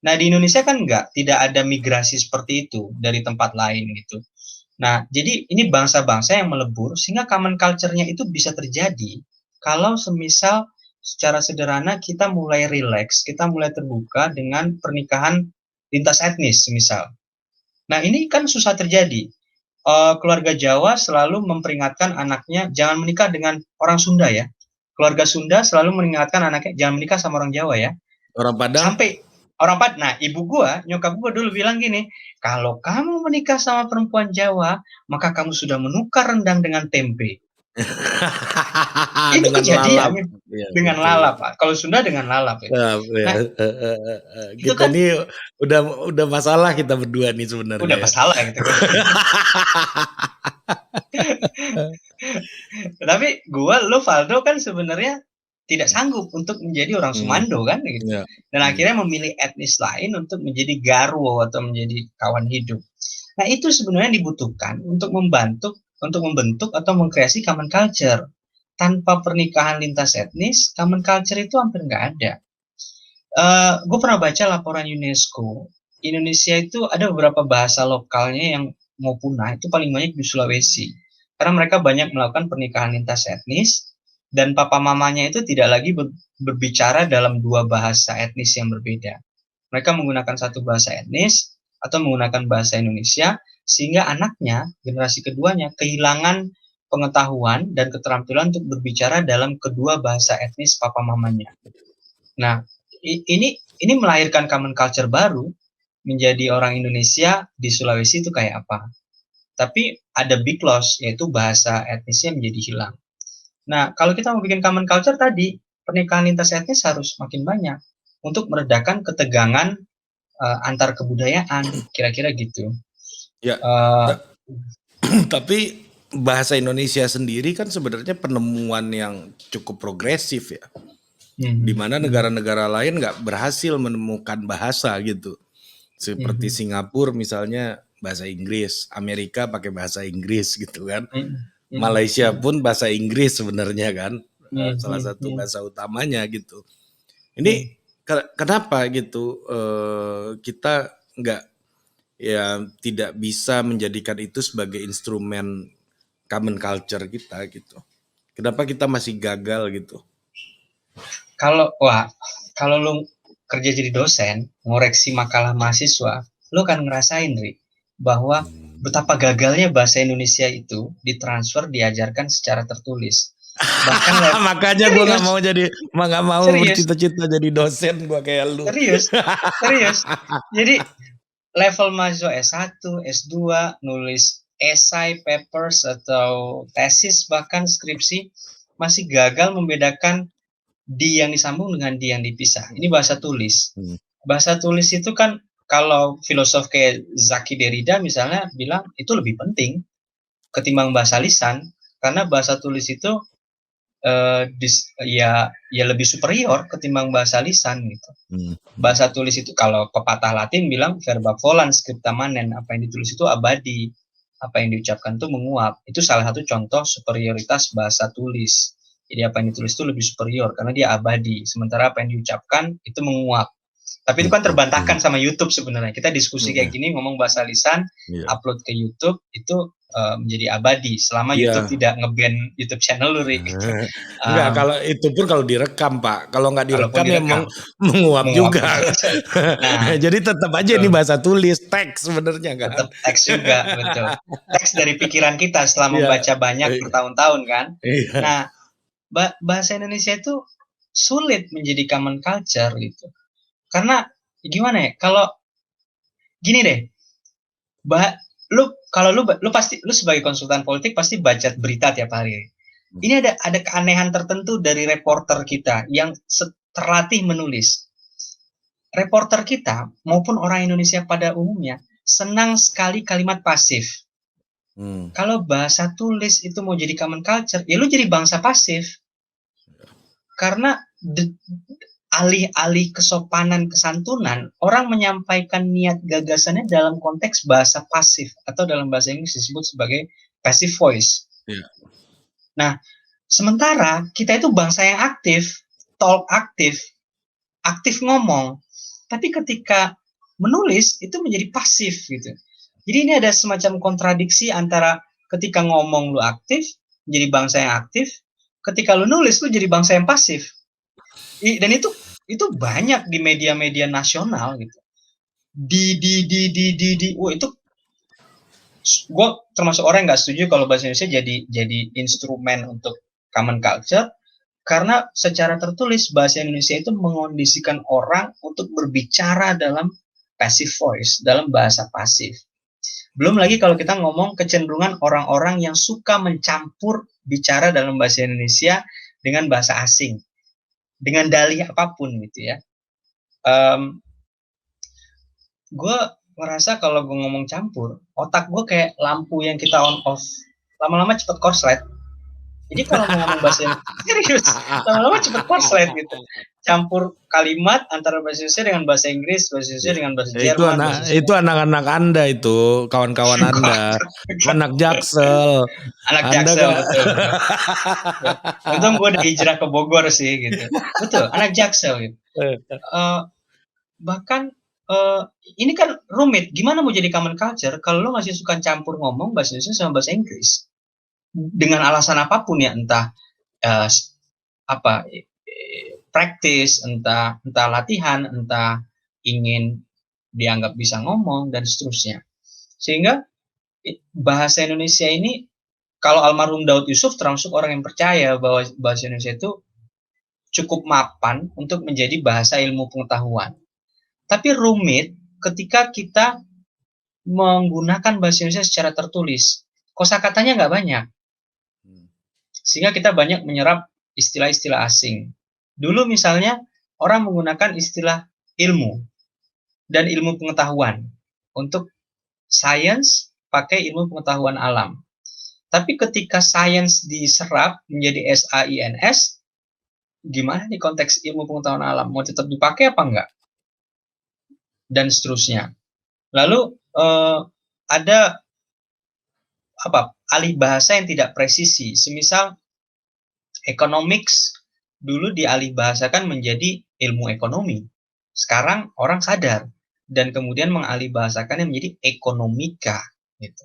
Speaker 2: Nah, di Indonesia kan tidak ada migrasi seperti itu dari tempat lain gitu. Nah, jadi ini bangsa-bangsa yang melebur sehingga common culture-nya itu bisa terjadi kalau semisal secara sederhana kita mulai rileks, kita mulai terbuka dengan pernikahan lintas etnis misal. Nah, ini kan susah terjadi. Keluarga Jawa selalu memperingatkan anaknya jangan menikah dengan orang Sunda ya. Keluarga Sunda selalu mengingatkan anaknya jangan menikah sama orang Jawa ya.
Speaker 1: Orang Padang?
Speaker 2: Sampai orang Padang. Nah, ibu gua, nyokap gua dulu bilang gini, kalau kamu menikah sama perempuan Jawa, maka kamu sudah menukar rendang dengan tempe. Itu
Speaker 1: dengan
Speaker 2: kejadian
Speaker 1: lalap. Ya,
Speaker 2: dengan
Speaker 1: betul.
Speaker 2: lalap, Pak. Kalau Sunda dengan lalap itu.
Speaker 1: Ya,
Speaker 2: Nah, itu
Speaker 1: kita
Speaker 2: kan
Speaker 1: nih udah masalah kita berdua nih sebenarnya.
Speaker 2: udah masalah gitu kan. Tapi lo Valdo kan sebenarnya tidak sanggup untuk menjadi orang Sumando kan gitu.
Speaker 1: Ya.
Speaker 2: Dan akhirnya memilih etnis lain untuk menjadi garwo atau menjadi kawan hidup. Nah, itu sebenarnya dibutuhkan untuk membentuk atau mengkreasi common culture. Tanpa pernikahan lintas etnis, common culture itu hampir nggak ada. Gue pernah baca laporan UNESCO. Indonesia itu ada beberapa bahasa lokalnya yang mau punah, itu paling banyak di Sulawesi. Karena mereka banyak melakukan pernikahan lintas etnis, dan papa mamanya itu tidak lagi berbicara dalam dua bahasa etnis yang berbeda. Mereka menggunakan satu bahasa etnis, atau menggunakan bahasa Indonesia, sehingga anaknya, generasi keduanya, kehilangan pengetahuan dan keterampilan untuk berbicara dalam kedua bahasa etnis papa mamanya. Nah, ini melahirkan common culture baru, menjadi orang Indonesia di Sulawesi itu kayak apa. Tapi ada big loss, yaitu bahasa etnisnya menjadi hilang. Nah, kalau kita mau bikin common culture tadi, pernikahan lintas etnis harus makin banyak untuk meredakan ketegangan antar kebudayaan, kira-kira gitu.
Speaker 1: Ya, tapi bahasa Indonesia sendiri kan sebenarnya penemuan yang cukup progresif ya. Di mana negara-negara lain nggak berhasil menemukan bahasa gitu. Seperti Singapura misalnya bahasa Inggris, Amerika pakai bahasa Inggris gitu kan. Malaysia pun bahasa Inggris sebenarnya kan, salah satu bahasa utamanya gitu. Ini kenapa gitu kita nggak ya tidak bisa menjadikan itu sebagai instrumen common culture kita gitu. Kenapa kita masih gagal gitu?
Speaker 2: Kalau lu kerja jadi dosen, ngoreksi makalah mahasiswa, lu kan ngerasain, Ri, bahwa betapa gagalnya bahasa Indonesia itu ditransfer, diajarkan secara tertulis.
Speaker 1: Bahkan makanya gue nggak mau bercita-cita jadi dosen gue kayak lu.
Speaker 2: Serius. Jadi level mahasiswa S1, S2 nulis esai, papers atau tesis bahkan skripsi masih gagal membedakan di yang disambung dengan di yang dipisah. Ini bahasa tulis. Bahasa tulis itu kan kalau filosof kayak Zaki Derrida misalnya bilang itu lebih penting ketimbang bahasa lisan, karena bahasa tulis itu ya lebih superior ketimbang bahasa lisan gitu. Bahasa tulis itu kalau pepatah Latin bilang verba volant scripta manent, apa yang ditulis itu abadi, apa yang diucapkan itu menguap. Itu salah satu contoh superioritas bahasa tulis. Jadi apa yang ditulis itu lebih superior karena dia abadi, sementara apa yang diucapkan itu menguap. Tapi itu kan terbantahkan sama YouTube sebenarnya. Kita diskusi kayak gini ngomong bahasa lisan, upload ke YouTube itu menjadi abadi selama YouTube tidak nge-ban YouTube channel lu, Rik.
Speaker 1: Enggak, kalau itu pun kalau direkam, Pak. Kalau nggak direkam memang menguap juga. Nah, jadi tetap aja ini bahasa tulis, teks sebenarnya kan.
Speaker 2: Tetap teks juga, betul. Teks dari pikiran kita setelah membaca banyak bertahun-tahun kan. Nah, bahasa Indonesia itu sulit menjadi common culture gitu. Karena gimana ya? Kalau gini deh. Lu pasti sebagai konsultan politik pasti baca berita tiap hari. Ini ada keanehan tertentu dari reporter kita yang terlatih menulis. Reporter kita maupun orang Indonesia pada umumnya senang sekali kalimat pasif. Kalau bahasa tulis itu mau jadi common culture, ya lu jadi bangsa pasif. Karena alih-alih kesopanan kesantunan, orang menyampaikan niat gagasannya dalam konteks bahasa pasif atau dalam bahasa Inggris disebut sebagai passive voice. Nah, sementara kita itu bangsa yang aktif, talk aktif ngomong, tapi ketika menulis itu menjadi pasif gitu. Jadi ini ada semacam kontradiksi antara ketika ngomong lu aktif, menjadi bangsa yang aktif, ketika lu nulis lu jadi bangsa yang pasif. Dan itu banyak di media-media nasional gitu. Itu gue termasuk orang yang nggak setuju kalau bahasa Indonesia jadi instrumen untuk common culture, karena secara tertulis bahasa Indonesia itu mengondisikan orang untuk berbicara dalam passive voice, dalam bahasa pasif. Belum lagi kalau kita ngomong kecenderungan orang-orang yang suka mencampur bicara dalam bahasa Indonesia dengan bahasa asing, dengan dalih apapun gitu ya. Gue ngerasa kalau gue ngomong campur, otak gue kayak lampu yang kita on off, lama-lama cepet korslet. Jadi kalau mau ngomong bahasa serius, lama-lama cepet korslet gitu. Campur kalimat antara bahasa Indonesia dengan bahasa Inggris, bahasa Indonesia dengan bahasa Jerman.
Speaker 1: Itu anak-anak Anda itu, kawan-kawan Anda, anak Jaksel.
Speaker 2: Anak Jaksel, betul. Untung gue udah hijrah ke Bogor sih gitu. Betul, anak Jaksel gitu. Bahkan ini kan rumit. Gimana mau jadi common culture kalau lo masih suka campur ngomong bahasa Indonesia sama bahasa Inggris dengan alasan apapun ya, entah praktis, entah latihan, entah ingin dianggap bisa ngomong dan seterusnya. Sehingga bahasa Indonesia ini, kalau almarhum Daud Yusuf termasuk orang yang percaya bahwa bahasa Indonesia itu cukup mapan untuk menjadi bahasa ilmu pengetahuan. Tapi rumit ketika kita menggunakan bahasa Indonesia secara tertulis. Kosakatanya nggak banyak. Sehingga kita banyak menyerap istilah-istilah asing. Dulu misalnya orang menggunakan istilah ilmu dan ilmu pengetahuan. Untuk science pakai ilmu pengetahuan alam. Tapi ketika science diserap menjadi SAINS, gimana nih konteks ilmu pengetahuan alam? Mau tetap dipakai apa enggak? Dan seterusnya. Lalu ada alih bahasa yang tidak presisi. Semisal economics dulu dialih bahasakan menjadi ilmu ekonomi. Sekarang orang sadar dan kemudian mengalih bahasakannya menjadi ekonomika gitu.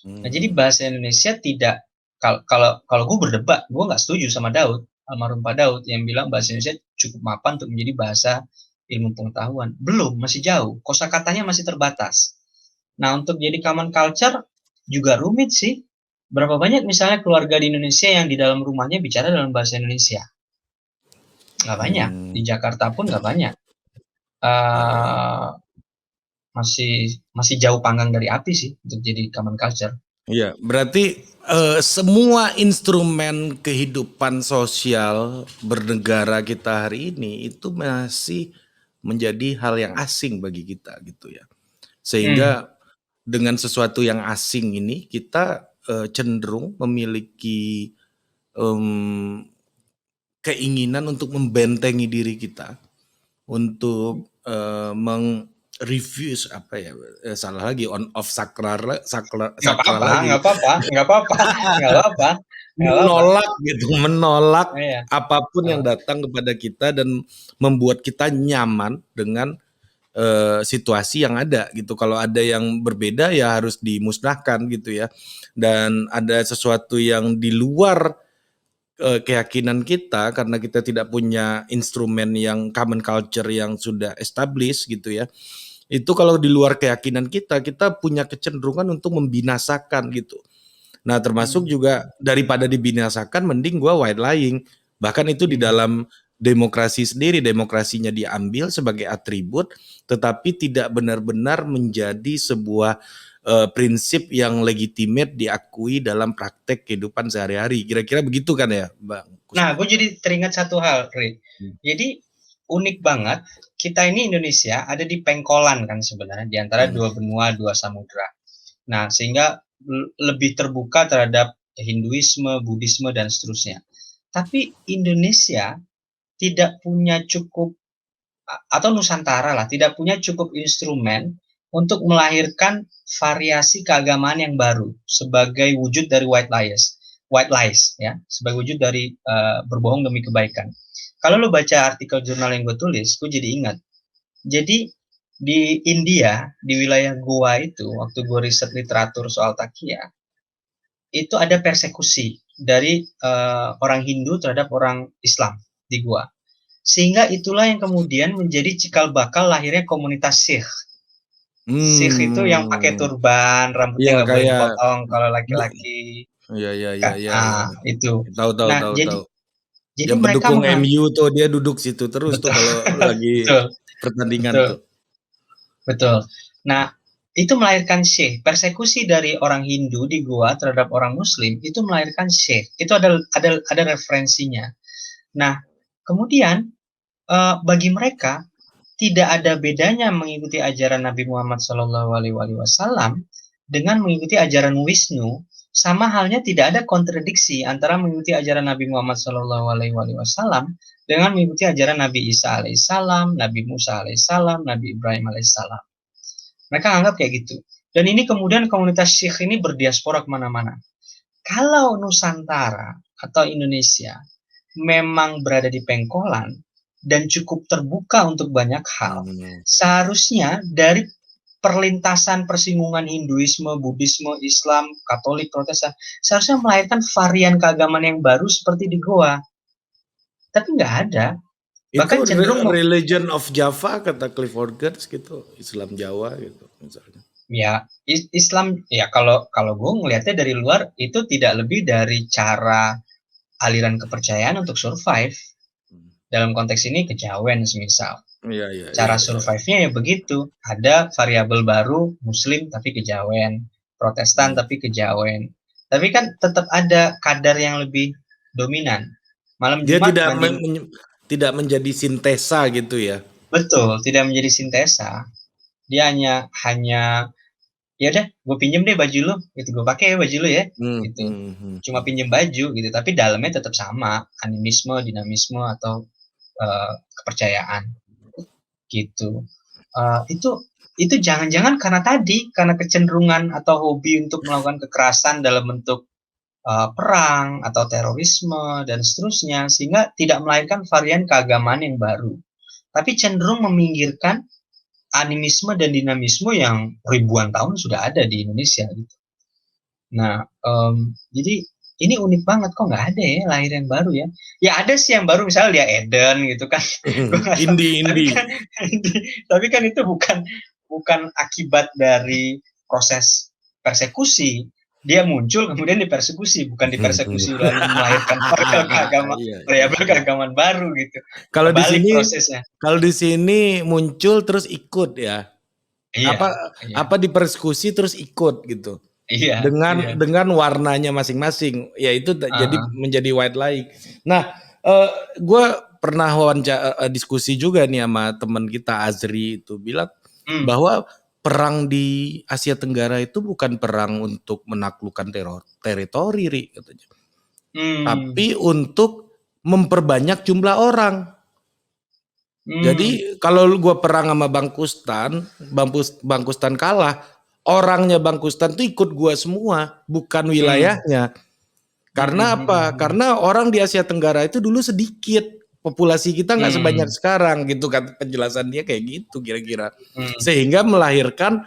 Speaker 2: Nah, jadi bahasa Indonesia tidak, kalau gue berdebat, gue nggak setuju sama Daud, almarhum Pak Daud yang bilang bahasa Indonesia cukup mapan untuk menjadi bahasa ilmu pengetahuan. Belum, masih jauh. Kosakatanya masih terbatas. Nah, untuk jadi common culture juga rumit sih. Berapa banyak misalnya keluarga di Indonesia yang di dalam rumahnya bicara dalam bahasa Indonesia? Nggak banyak. Di Jakarta pun nggak banyak. Masih jauh panggang dari api sih untuk jadi common culture.
Speaker 1: Iya, berarti semua instrumen kehidupan sosial bernegara kita hari ini itu masih menjadi hal yang asing bagi kita gitu ya. Sehingga dengan sesuatu yang asing ini kita cenderung memiliki keinginan untuk membentengi diri kita, untuk refuse salah lagi on off sakral
Speaker 2: nggak apa-apa
Speaker 1: menolak apapun yang datang kepada kita dan membuat kita nyaman dengan situasi yang ada gitu. Kalau ada yang berbeda ya harus dimusnahkan gitu ya, dan ada sesuatu yang di luar keyakinan kita karena kita tidak punya instrumen yang common culture yang sudah established gitu ya. Itu kalau di luar keyakinan kita punya kecenderungan untuk membinasakan gitu. Nah, termasuk juga daripada dibinasakan mending gua white lying. Bahkan itu di dalam demokrasi sendiri, demokrasinya diambil sebagai atribut, tetapi tidak benar-benar menjadi sebuah prinsip yang legitimate diakui dalam praktek kehidupan sehari-hari. Kira-kira begitu kan ya, Bang?
Speaker 2: Nah, gue jadi teringat satu hal, Ri. Jadi unik banget, kita ini Indonesia ada di pengkolan kan sebenarnya, di antara dua benua, dua samudra. Nah, sehingga lebih terbuka terhadap Hinduisme, Buddhisme, dan seterusnya. Tapi Indonesia tidak punya cukup, atau Nusantara lah, tidak punya cukup instrumen untuk melahirkan variasi keagamaan yang baru sebagai wujud dari white lies ya, sebagai wujud dari berbohong demi kebaikan. Kalau lo baca artikel jurnal yang gue tulis, gue jadi ingat. Jadi di India, di wilayah Goa itu, waktu gue riset literatur soal Takya, itu ada persekusi dari orang Hindu terhadap orang Islam di Goa. Sehingga itulah yang kemudian menjadi cikal bakal lahirnya komunitas Sikh. Sikh itu yang pakai turban, rambutnya nggak boleh dipotong kalau laki-laki.
Speaker 1: Iya.
Speaker 2: Itu.
Speaker 1: Tahu.
Speaker 2: Jadi
Speaker 1: yang
Speaker 2: mereka
Speaker 1: pendukung MU tuh dia duduk situ terus tuh kalau lagi pertandingan tuh.
Speaker 2: Betul. Nah, itu melahirkan Syekh. Persekusi dari orang Hindu di Goa terhadap orang Muslim itu melahirkan Syekh. Itu ada referensinya. Nah, kemudian bagi mereka tidak ada bedanya mengikuti ajaran Nabi Muhammad SAW dengan mengikuti ajaran Wisnu. Sama halnya tidak ada kontradiksi antara mengikuti ajaran Nabi Muhammad SAW dengan mengikuti ajaran Nabi Isa alaihissalam, Nabi Musa alaihissalam, Nabi Ibrahim alaihissalam. Mereka anggap kayak gitu. Dan ini kemudian komunitas Syekh ini berdiaspora kemana-mana. Kalau Nusantara atau Indonesia memang berada di pengkolan dan cukup terbuka untuk banyak hal, seharusnya dari perlintasan persinggungan Hinduisme, Buddhisme, Islam, Katolik, Protestan, seharusnya melahirkan varian keagamaan yang baru seperti di Goa. Tapi nggak ada.
Speaker 1: Bahkan itu cenderung religion of Java kata Clifford Geertz gitu, Islam Jawa gitu misalnya.
Speaker 2: Ya, Islam ya kalau gue ngelihatnya dari luar itu tidak lebih dari cara aliran kepercayaan untuk survive. Dalam konteks ini kejawen semisal. Cara survive-nya ya begitu. Ada variabel baru, Muslim tapi kejawen, Protestan tapi kejawen. Tapi kan tetap ada kadar yang lebih dominan. Malam
Speaker 1: Dia
Speaker 2: Jumat
Speaker 1: tidak menjadi sintesa gitu ya.
Speaker 2: Betul, tidak menjadi sintesa. Dia hanya ya udah, gue pinjem deh baju lu, gitu gue pakai ya baju lu ya, gitu. Cuma pinjem baju gitu, tapi dalamnya tetap sama, animisme, dinamisme atau kepercayaan, gitu. Itu jangan-jangan karena kecenderungan atau hobi untuk melakukan kekerasan dalam bentuk perang atau terorisme dan seterusnya, sehingga tidak melahirkan varian keagamaan yang baru, tapi cenderung meminggirkan animisme dan dinamisme yang ribuan tahun sudah ada di Indonesia gitu. Nah, jadi ini unik banget, kok nggak ada ya lahir yang baru ya. Ya ada sih yang baru, misalnya dia Eden gitu kan.
Speaker 1: Indie.
Speaker 2: Tapi kan itu bukan akibat dari proses persekusi. Dia muncul kemudian dipersekusi, bukan dipersekusi lalu melahirkan variabel keagamaan baru gitu.
Speaker 1: Kalau di sini prosesnya. Kalau di sini muncul terus ikut ya. Apa dipersekusi terus ikut gitu. Dengan warnanya masing-masing, yaitu jadi menjadi white lie. Nah, gue pernah diskusi juga nih sama teman kita Azri itu bilang bahwa perang di Asia Tenggara itu bukan perang untuk menaklukkan teritori, katanya, tapi untuk memperbanyak jumlah orang. Jadi kalau gue perang sama Bang Kustan kalah, orangnya Bang Kustan tuh ikut gue semua, bukan wilayahnya. Karena apa? Karena orang di Asia Tenggara itu dulu sedikit, populasi kita nggak sebanyak sekarang gitu, kan penjelasan dia kayak gitu kira-kira. Sehingga melahirkan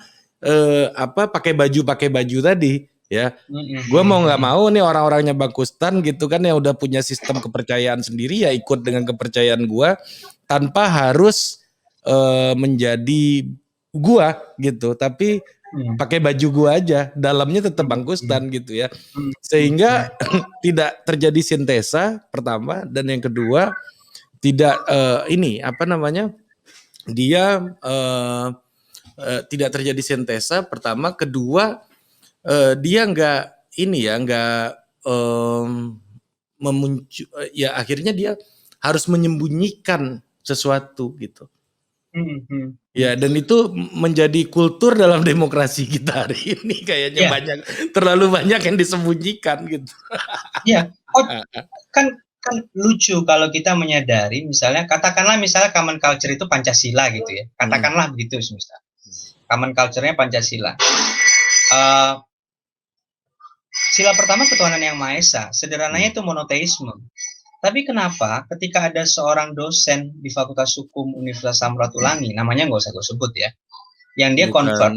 Speaker 1: pakai baju tadi ya. Gue mau nggak mau nih orang-orangnya Bang Kustan gitu kan, yang udah punya sistem kepercayaan sendiri, ya ikut dengan kepercayaan gue tanpa harus menjadi gue gitu, tapi pakai baju gua aja, dalamnya tetap Bang Kustan gitu ya. Sehingga tidak terjadi sintesa pertama, dan yang kedua tidak ini apa namanya, dia tidak terjadi sintesa pertama, kedua dia nggak ini ya, nggak ya akhirnya dia harus menyembunyikan sesuatu gitu. Ya, dan itu menjadi kultur dalam demokrasi kita hari ini kayaknya
Speaker 2: Ya,
Speaker 1: terlalu banyak yang disembunyikan gitu.
Speaker 2: ya. Oh, kan lucu kalau kita menyadari misalnya misalnya common culture itu Pancasila gitu ya. Katakanlah begitu misalnya. Common culture-nya Pancasila. Sila pertama ketuhanan yang Maha Esa, sederhananya itu monoteisme. Tapi kenapa ketika ada seorang dosen di Fakultas Hukum Universitas Samratulangi, namanya nggak usah gue sebut ya, yang dia convert.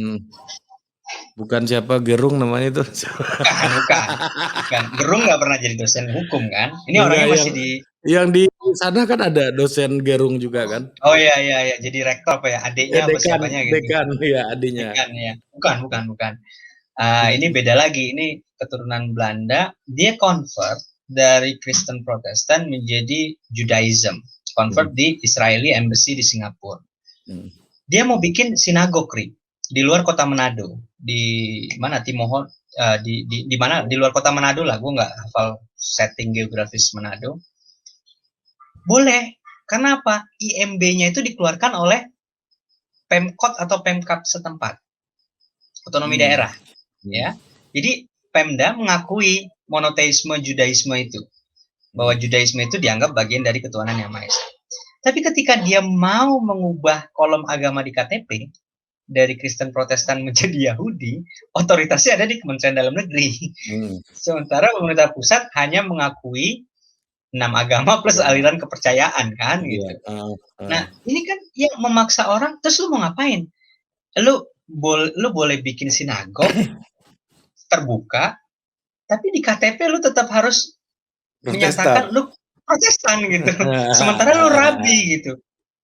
Speaker 1: Bukan siapa Gerung namanya itu?
Speaker 2: Bukan. Gerung nggak pernah jadi dosen hukum kan? Ini orangnya masih di.
Speaker 1: Yang di sana kan ada dosen Gerung juga kan?
Speaker 2: Oh iya. Jadi rektor apa ya? Adiknya apa siapanya gitu?
Speaker 1: Dekan ya adiknya.
Speaker 2: Dekan ya. Bukan. Ini beda lagi. Ini keturunan Belanda. Dia convert dari Kristen Protestan menjadi Judaism. Convert di Israeli Embassy di Singapura. Dia mau bikin sinagogri di luar kota Manado, di mana Timoho, di mana di luar kota Manado lah, gue nggak hafal setting geografis Manado. Boleh, karena apa? IMB-nya itu dikeluarkan oleh Pemkot atau Pemkap setempat, otonomi daerah, ya. Jadi Pemda mengakui monoteisme Judaisme itu, bahwa Judaisme itu dianggap bagian dari ketuhanan yang Maha Esa. Tapi ketika dia mau mengubah kolom agama di KTP dari Kristen Protestan menjadi Yahudi, otoritasnya ada di Kementerian Dalam Negeri. Sementara pemerintah pusat hanya mengakui 6 agama plus aliran kepercayaan kan gitu. Nah, ini kan yang memaksa orang, terus lu mau ngapain? Lu boleh bikin sinagog terbuka, tapi di KTP lu tetap harus menyatakan lu Protestan gitu. Sementara lu rabi gitu.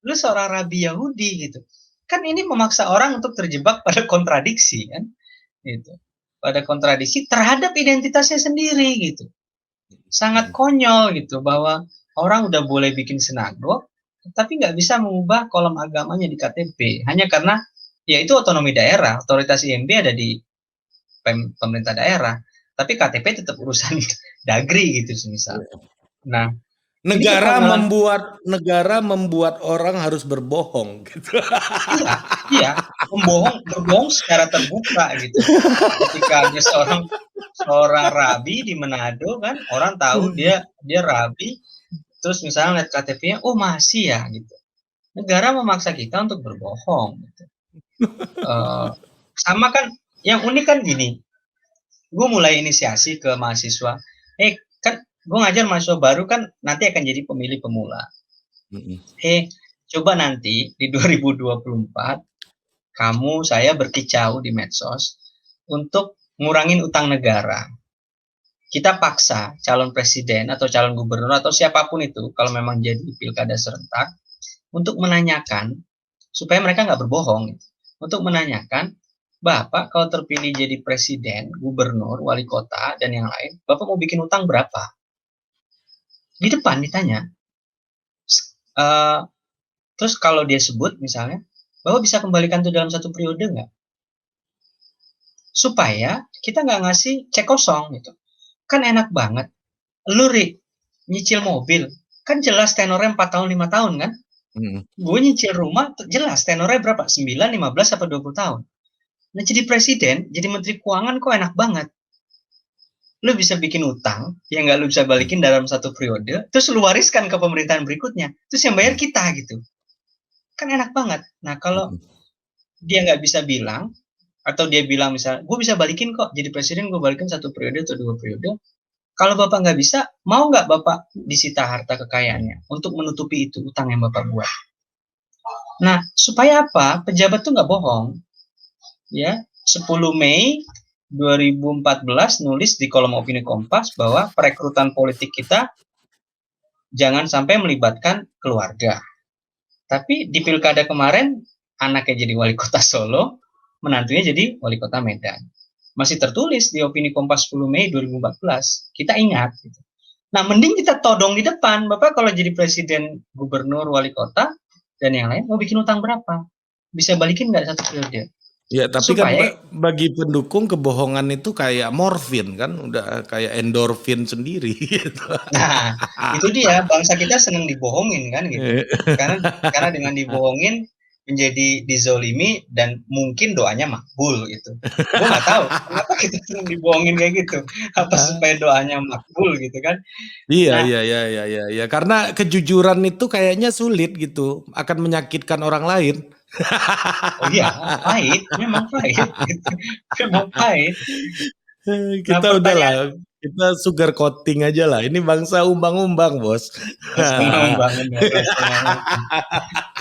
Speaker 2: Lu seorang rabi Yahudi gitu. Kan ini memaksa orang untuk terjebak pada kontradiksi kan. Gitu. Pada kontradiksi terhadap identitasnya sendiri gitu. Sangat konyol gitu bahwa orang udah boleh bikin sinagog tapi nggak bisa mengubah kolom agamanya di KTP hanya karena ya itu otonomi daerah, otoritas IMB ada di pemerintah daerah, tapi KTP tetap urusan Dagri gitu misal. Nah,
Speaker 1: negara membuat orang harus berbohong gitu.
Speaker 2: Iya, berbohong secara terbuka gitu. Ketika ada seorang rabi di Manado kan, orang tahu dia rabi, terus misalnya lihat KTP-nya, oh masih ya gitu. Negara memaksa kita untuk berbohong. Gitu. Sama kan, yang unik kan gini, gue mulai inisiasi ke mahasiswa, kan gue ngajar mahasiswa baru kan nanti akan jadi pemilih pemula. Coba nanti di 2024 kamu saya berkicau di medsos untuk ngurangin utang negara. Kita paksa calon presiden atau calon gubernur atau siapapun itu kalau memang jadi pilkada serentak untuk menanyakan supaya mereka nggak berbohong, untuk menanyakan Bapak kalau terpilih jadi presiden, gubernur, wali kota, dan yang lain, Bapak mau bikin utang berapa? Di depan ditanya. Terus kalau dia sebut misalnya, Bapak bisa kembalikan itu dalam satu periode nggak? Supaya kita nggak ngasih cek kosong gitu. Kan enak banget. Lu nyicil mobil, kan jelas tenornya 4 tahun, 5 tahun kan? Gue nyicil rumah, jelas tenornya berapa? 9, 15, apa 20 tahun. Nah, jadi presiden, jadi menteri keuangan kok enak banget. Lu bisa bikin utang, yang nggak lu bisa balikin dalam satu periode, terus lu wariskan ke pemerintahan berikutnya. Terus yang bayar kita gitu. Kan enak banget. Nah, kalau dia nggak bisa bilang, atau dia bilang misalnya, gue bisa balikin kok, jadi presiden gue balikin satu periode atau 2 periode. Kalau Bapak nggak bisa, mau nggak Bapak disita harta kekayaannya untuk menutupi itu utang yang Bapak buat? Nah, supaya apa? Pejabat tuh nggak bohong. Ya, 10 Mei 2014 nulis di kolom opini Kompas bahwa perekrutan politik kita jangan sampai melibatkan keluarga. Tapi di pilkada kemarin anaknya jadi wali kota Solo, menantunya jadi wali kota Medan. Masih tertulis di opini Kompas 10 Mei 2014. Kita ingat gitu. Nah, mending kita todong di depan, Bapak kalau jadi presiden, gubernur, wali kota, dan yang lain, mau bikin utang berapa? Bisa balikin nggak 1 periode?
Speaker 1: Ya, tapi kan
Speaker 2: Supaya,
Speaker 1: bagi pendukung kebohongan itu kayak morfin kan, udah kayak endorfin sendiri gitu.
Speaker 2: nah, itu dia, bangsa kita senang dibohongin kan gitu. Karena dengan dibohongin menjadi dizolimi dan mungkin doanya makbul gitu. Gue nggak tahu kenapa kita senang dibohongin kayak gitu. Apa supaya doanya makbul gitu kan?
Speaker 1: Iya,
Speaker 2: Nah,
Speaker 1: iya, iya, iya, iya, iya. Karena kejujuran itu kayaknya sulit gitu, akan menyakitkan orang lain.
Speaker 2: oh iya, pahit, memang pahit gitu. Memang pahit. Nah,
Speaker 1: Kita
Speaker 2: pertanyaan
Speaker 1: udahlah, kita sugar coating aja lah. Ini bangsa umbang-umbang, bos.
Speaker 2: umbang-umbang bener, umbang-umbang.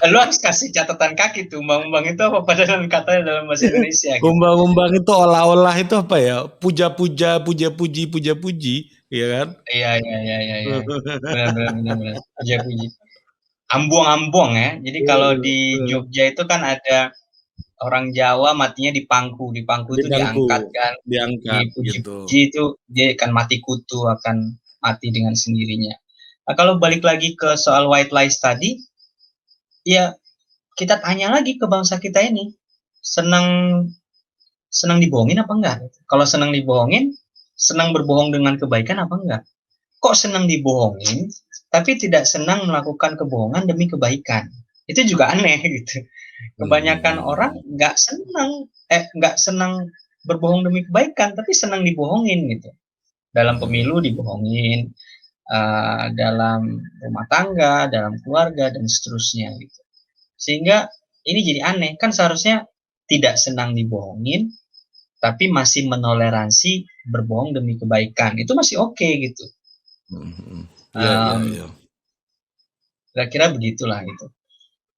Speaker 2: Lu harus kasih catatan kaki tuh, umbang-umbang itu apa padanan katanya dalam bahasa Indonesia gitu.
Speaker 1: Umbang-umbang itu olah-olah itu apa ya? Puja-puja, puja-puji, puja-puji, ya kan?
Speaker 2: Iya, iya, iya, iya, iya. Benar, benar, benar, benar. Puja-puji. Ambong-ambong ya. Jadi kalau di Jogja itu kan ada orang Jawa matinya di pangku. Di pangku
Speaker 1: Di
Speaker 2: itu
Speaker 1: bangku,
Speaker 2: diangkat kan,
Speaker 1: diangkat gitu.
Speaker 2: dipuji-puji itu dia akan mati kutu, akan mati dengan sendirinya. Nah, kalau balik lagi ke soal white lies tadi, ya kita tanya lagi ke bangsa kita ini, senang senang dibohongin apa enggak? Kalau senang dibohongin, senang berbohong dengan kebaikan apa enggak? Kok senang dibohongin, tapi tidak senang melakukan kebohongan demi kebaikan? Itu juga aneh gitu. Kebanyakan orang
Speaker 1: Hmm.
Speaker 2: nggak senang berbohong demi kebaikan, tapi senang dibohongin gitu. Dalam pemilu dibohongin, dalam rumah tangga, dalam keluarga dan seterusnya gitu. Sehingga ini jadi aneh, kan seharusnya tidak senang dibohongin, tapi masih menoleransi berbohong demi kebaikan. Itu masih oke gitu.
Speaker 1: Iya, iya,
Speaker 2: Um,
Speaker 1: iya.
Speaker 2: Kira-kira begitulah gitu.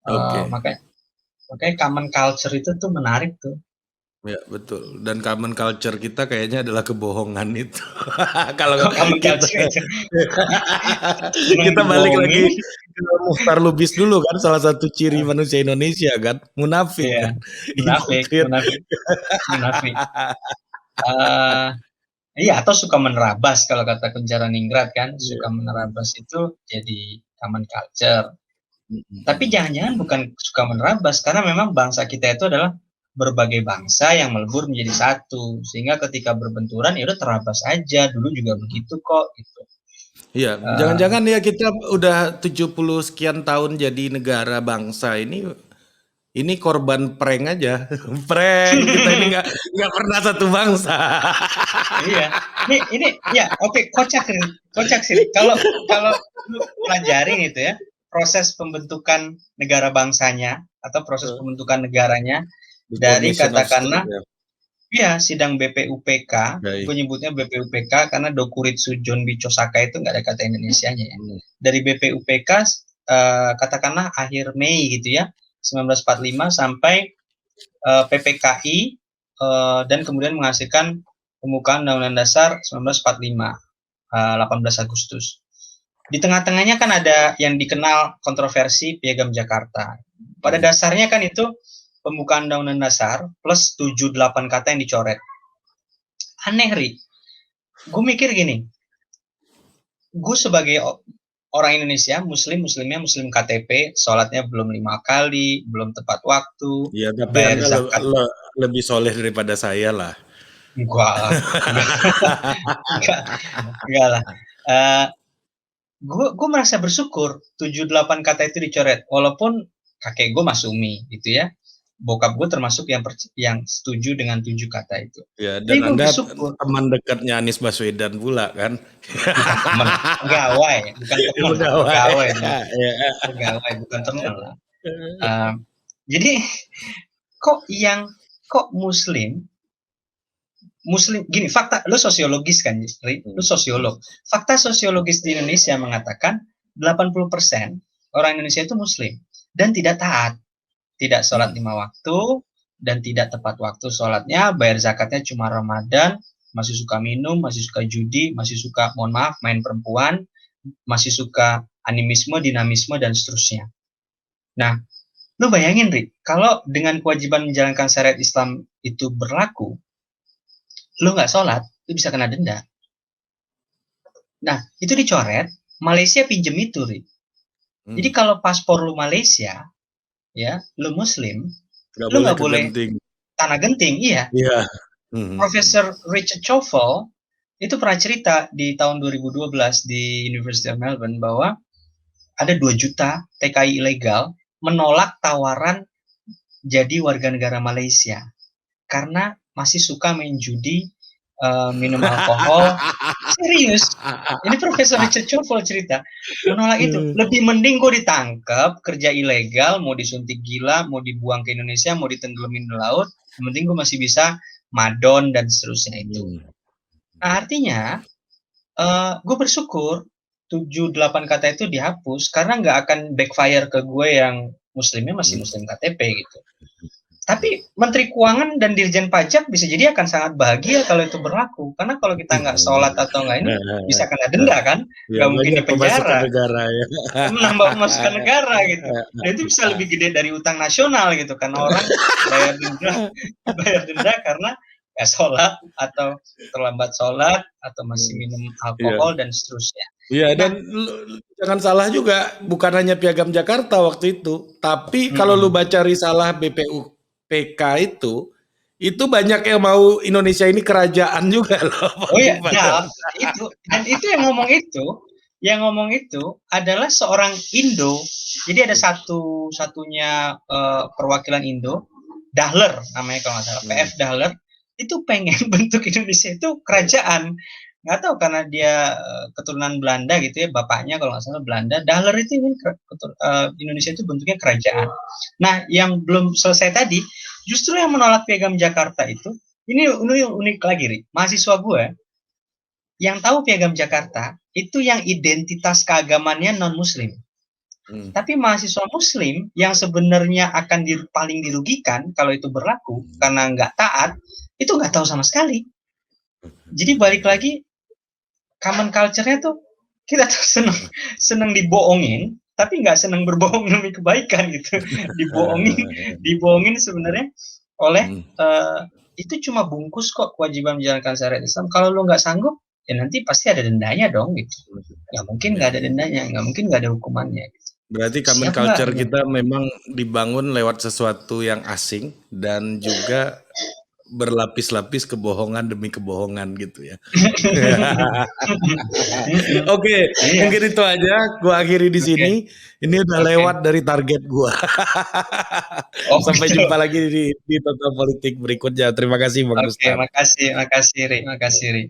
Speaker 1: Oke.
Speaker 2: Makanya makanya common culture itu tuh menarik tuh.
Speaker 1: Ya, betul. Dan common culture kita kayaknya adalah kebohongan itu. Kalau
Speaker 2: Common
Speaker 1: kita
Speaker 2: culture itu senang
Speaker 1: kita balik
Speaker 2: dibohongin.
Speaker 1: lagi ke Muchtar Lubis dulu kan, salah satu ciri manusia Indonesia kan, munafik
Speaker 2: Iya,
Speaker 1: kan,
Speaker 2: munafik,
Speaker 1: hipokrit.
Speaker 2: munafik, munafik. Uh, iya, atau suka menerabas kalau kata Kunchara Ningrat kan,
Speaker 1: Iya.
Speaker 2: suka menerabas itu jadi common culture. Tapi jangan-jangan bukan suka menerabas, karena memang bangsa kita itu adalah berbagai bangsa yang melebur menjadi satu, sehingga ketika berbenturan ya udah terabas aja. Dulu juga begitu kok gitu.
Speaker 1: Iya, jangan-jangan ya kita udah 70 sekian tahun jadi negara bangsa ini korban prank aja. Prank, kita ini nggak pernah satu bangsa.
Speaker 2: Iya, ini ya oke, kocak nih, kocak sih. Kalau kalau lu pelajarin itu ya, proses pembentukan negara bangsanya atau proses pembentukan negaranya
Speaker 1: The
Speaker 2: dari
Speaker 1: Formation of
Speaker 2: katakanlah
Speaker 1: State ya.
Speaker 2: ya sidang BPUPK,
Speaker 1: Baik.
Speaker 2: gue nyebutnya BPUPK karena Dokuritsu John Bichosaka itu nggak ada kata Indonesianya ya. Dari BPUPK katakanlah akhir Mei gitu ya, 1945 sampai PPKI dan kemudian menghasilkan pembukaan Undang-Undang Dasar 1945, 18 Agustus. Di tengah-tengahnya kan ada yang dikenal kontroversi Piagam Jakarta. Pada dasarnya kan itu pembukaan Undang-Undang Dasar plus 7-8 kata yang dicoret. Aneh, Ri. Gue mikir gini, gue sebagai orang Indonesia, muslimnya muslim KTP, sholatnya belum 5 kali, belum tepat waktu,
Speaker 1: Ya, tapi
Speaker 2: bayar
Speaker 1: Anda
Speaker 2: zakat.
Speaker 1: lebih soleh daripada saya lah.
Speaker 2: Enggak lah, enggak, enggak lah. Gue merasa bersyukur 7-8 kata itu dicoret, walaupun kakek gue masumi gitu ya, bokap gue termasuk yang setuju dengan 7 kata itu.
Speaker 1: Ya,
Speaker 2: Tapi
Speaker 1: dan
Speaker 2: gue
Speaker 1: Anda
Speaker 2: bersyukur,
Speaker 1: teman dekatnya Anies Baswedan pula kan?
Speaker 2: bukan teman, pegawai, bukan teman lah,
Speaker 1: Pegawai.
Speaker 2: pegawai dulu,
Speaker 1: Ya.
Speaker 2: pegawai bukan teman lah. Jadi kok Muslim gini, fakta lu sosiologis kan, lu sosiolog. Fakta sosiologis di Indonesia mengatakan 80% orang Indonesia itu Muslim dan tidak taat, tidak sholat 5 waktu dan tidak tepat waktu sholatnya, bayar zakatnya cuma Ramadan, masih suka minum, masih suka judi, masih suka, mohon maaf, main perempuan, masih suka animisme, dinamisme dan seterusnya. Nah, lu bayangin, Rik, kalau dengan kewajiban menjalankan syariat Islam itu berlaku, lu nggak sholat, lu bisa kena denda. Nah, itu dicoret, Malaysia pinjem itu, Ri. Jadi kalau paspor lu Malaysia, ya, lu Muslim,
Speaker 1: Nggak
Speaker 2: lu
Speaker 1: boleh
Speaker 2: nggak
Speaker 1: ke
Speaker 2: boleh
Speaker 1: genting.
Speaker 2: tanah genting, iya.
Speaker 1: Iya.
Speaker 2: Profesor Richard Choffel itu pernah cerita di tahun 2012 di University of Melbourne bahwa ada 2 juta TKI ilegal menolak tawaran jadi warga negara Malaysia karena masih suka main judi, minum alkohol. Serius, ini Profesor Richard Choffel cerita, menolak itu. Lebih mending gue ditangkap, kerja ilegal, mau disuntik gila, mau dibuang ke Indonesia, mau ditenggelamin di laut, yang penting gue masih bisa madon dan seterusnya itu. Nah, artinya gue bersyukur 7-8 kata itu dihapus karena nggak akan backfire ke gue yang muslimnya masih muslim KTP gitu. Tapi Menteri Keuangan dan Dirjen Pajak bisa jadi akan sangat bahagia kalau itu berlaku. Karena kalau kita nggak sholat atau nggak ini, bisa kena denda kan?
Speaker 1: Ya,
Speaker 2: Nggak mungkin
Speaker 1: banyak
Speaker 2: di
Speaker 1: pemasukan
Speaker 2: penjara.
Speaker 1: negara ya.
Speaker 2: Menambah pemasukan negara gitu. Dan itu bisa lebih gede dari utang nasional gitu. Karena orang bayar denda karena ya sholat atau terlambat sholat atau masih minum alkohol dan seterusnya.
Speaker 1: Iya, dan jangan salah juga, bukan hanya Piagam Jakarta waktu itu, tapi kalau lu baca risalah BPUPK itu banyak yang mau Indonesia ini kerajaan juga loh.
Speaker 2: Oh iya, nah itu dan itu yang ngomong itu adalah seorang Indo. Jadi ada satunya perwakilan Indo, Dahler namanya kalau nggak salah, PF Dahler itu pengen bentuk Indonesia itu kerajaan. Nggak tahu karena dia keturunan Belanda gitu ya, bapaknya kalau nggak salah Belanda. Dahler itu Indonesia itu bentuknya kerajaan. Nah, yang belum selesai tadi, justru yang menolak Piagam Jakarta itu, ini unik lagi, Ri. Mahasiswa gue yang tahu Piagam Jakarta itu yang identitas keagamannya non-Muslim. Tapi mahasiswa Muslim yang sebenarnya akan paling dirugikan kalau itu berlaku karena nggak taat, itu nggak tahu sama sekali. Jadi balik lagi, common culture-nya tuh kita tuh seneng dibohongin, tapi nggak seneng berbohong demi kebaikan gitu. Dibohongin sebenarnya oleh itu cuma bungkus kok kewajiban menjalankan syariat Islam. Kalau lo nggak sanggup, ya nanti pasti ada dendanya dong gitu. Nggak mungkin nggak ada dendanya, nggak mungkin nggak ada hukumannya. Gitu.
Speaker 1: Berarti common culture kita memang dibangun lewat sesuatu yang asing dan juga berlapis-lapis kebohongan demi kebohongan gitu ya. Oke, mungkin itu aja. Gua akhiri di sini. Ini udah lewat dari target gua. Sampai jumpa lagi di Total Politik berikutnya. Terima kasih Bang Gustan.
Speaker 2: Makasih Ri.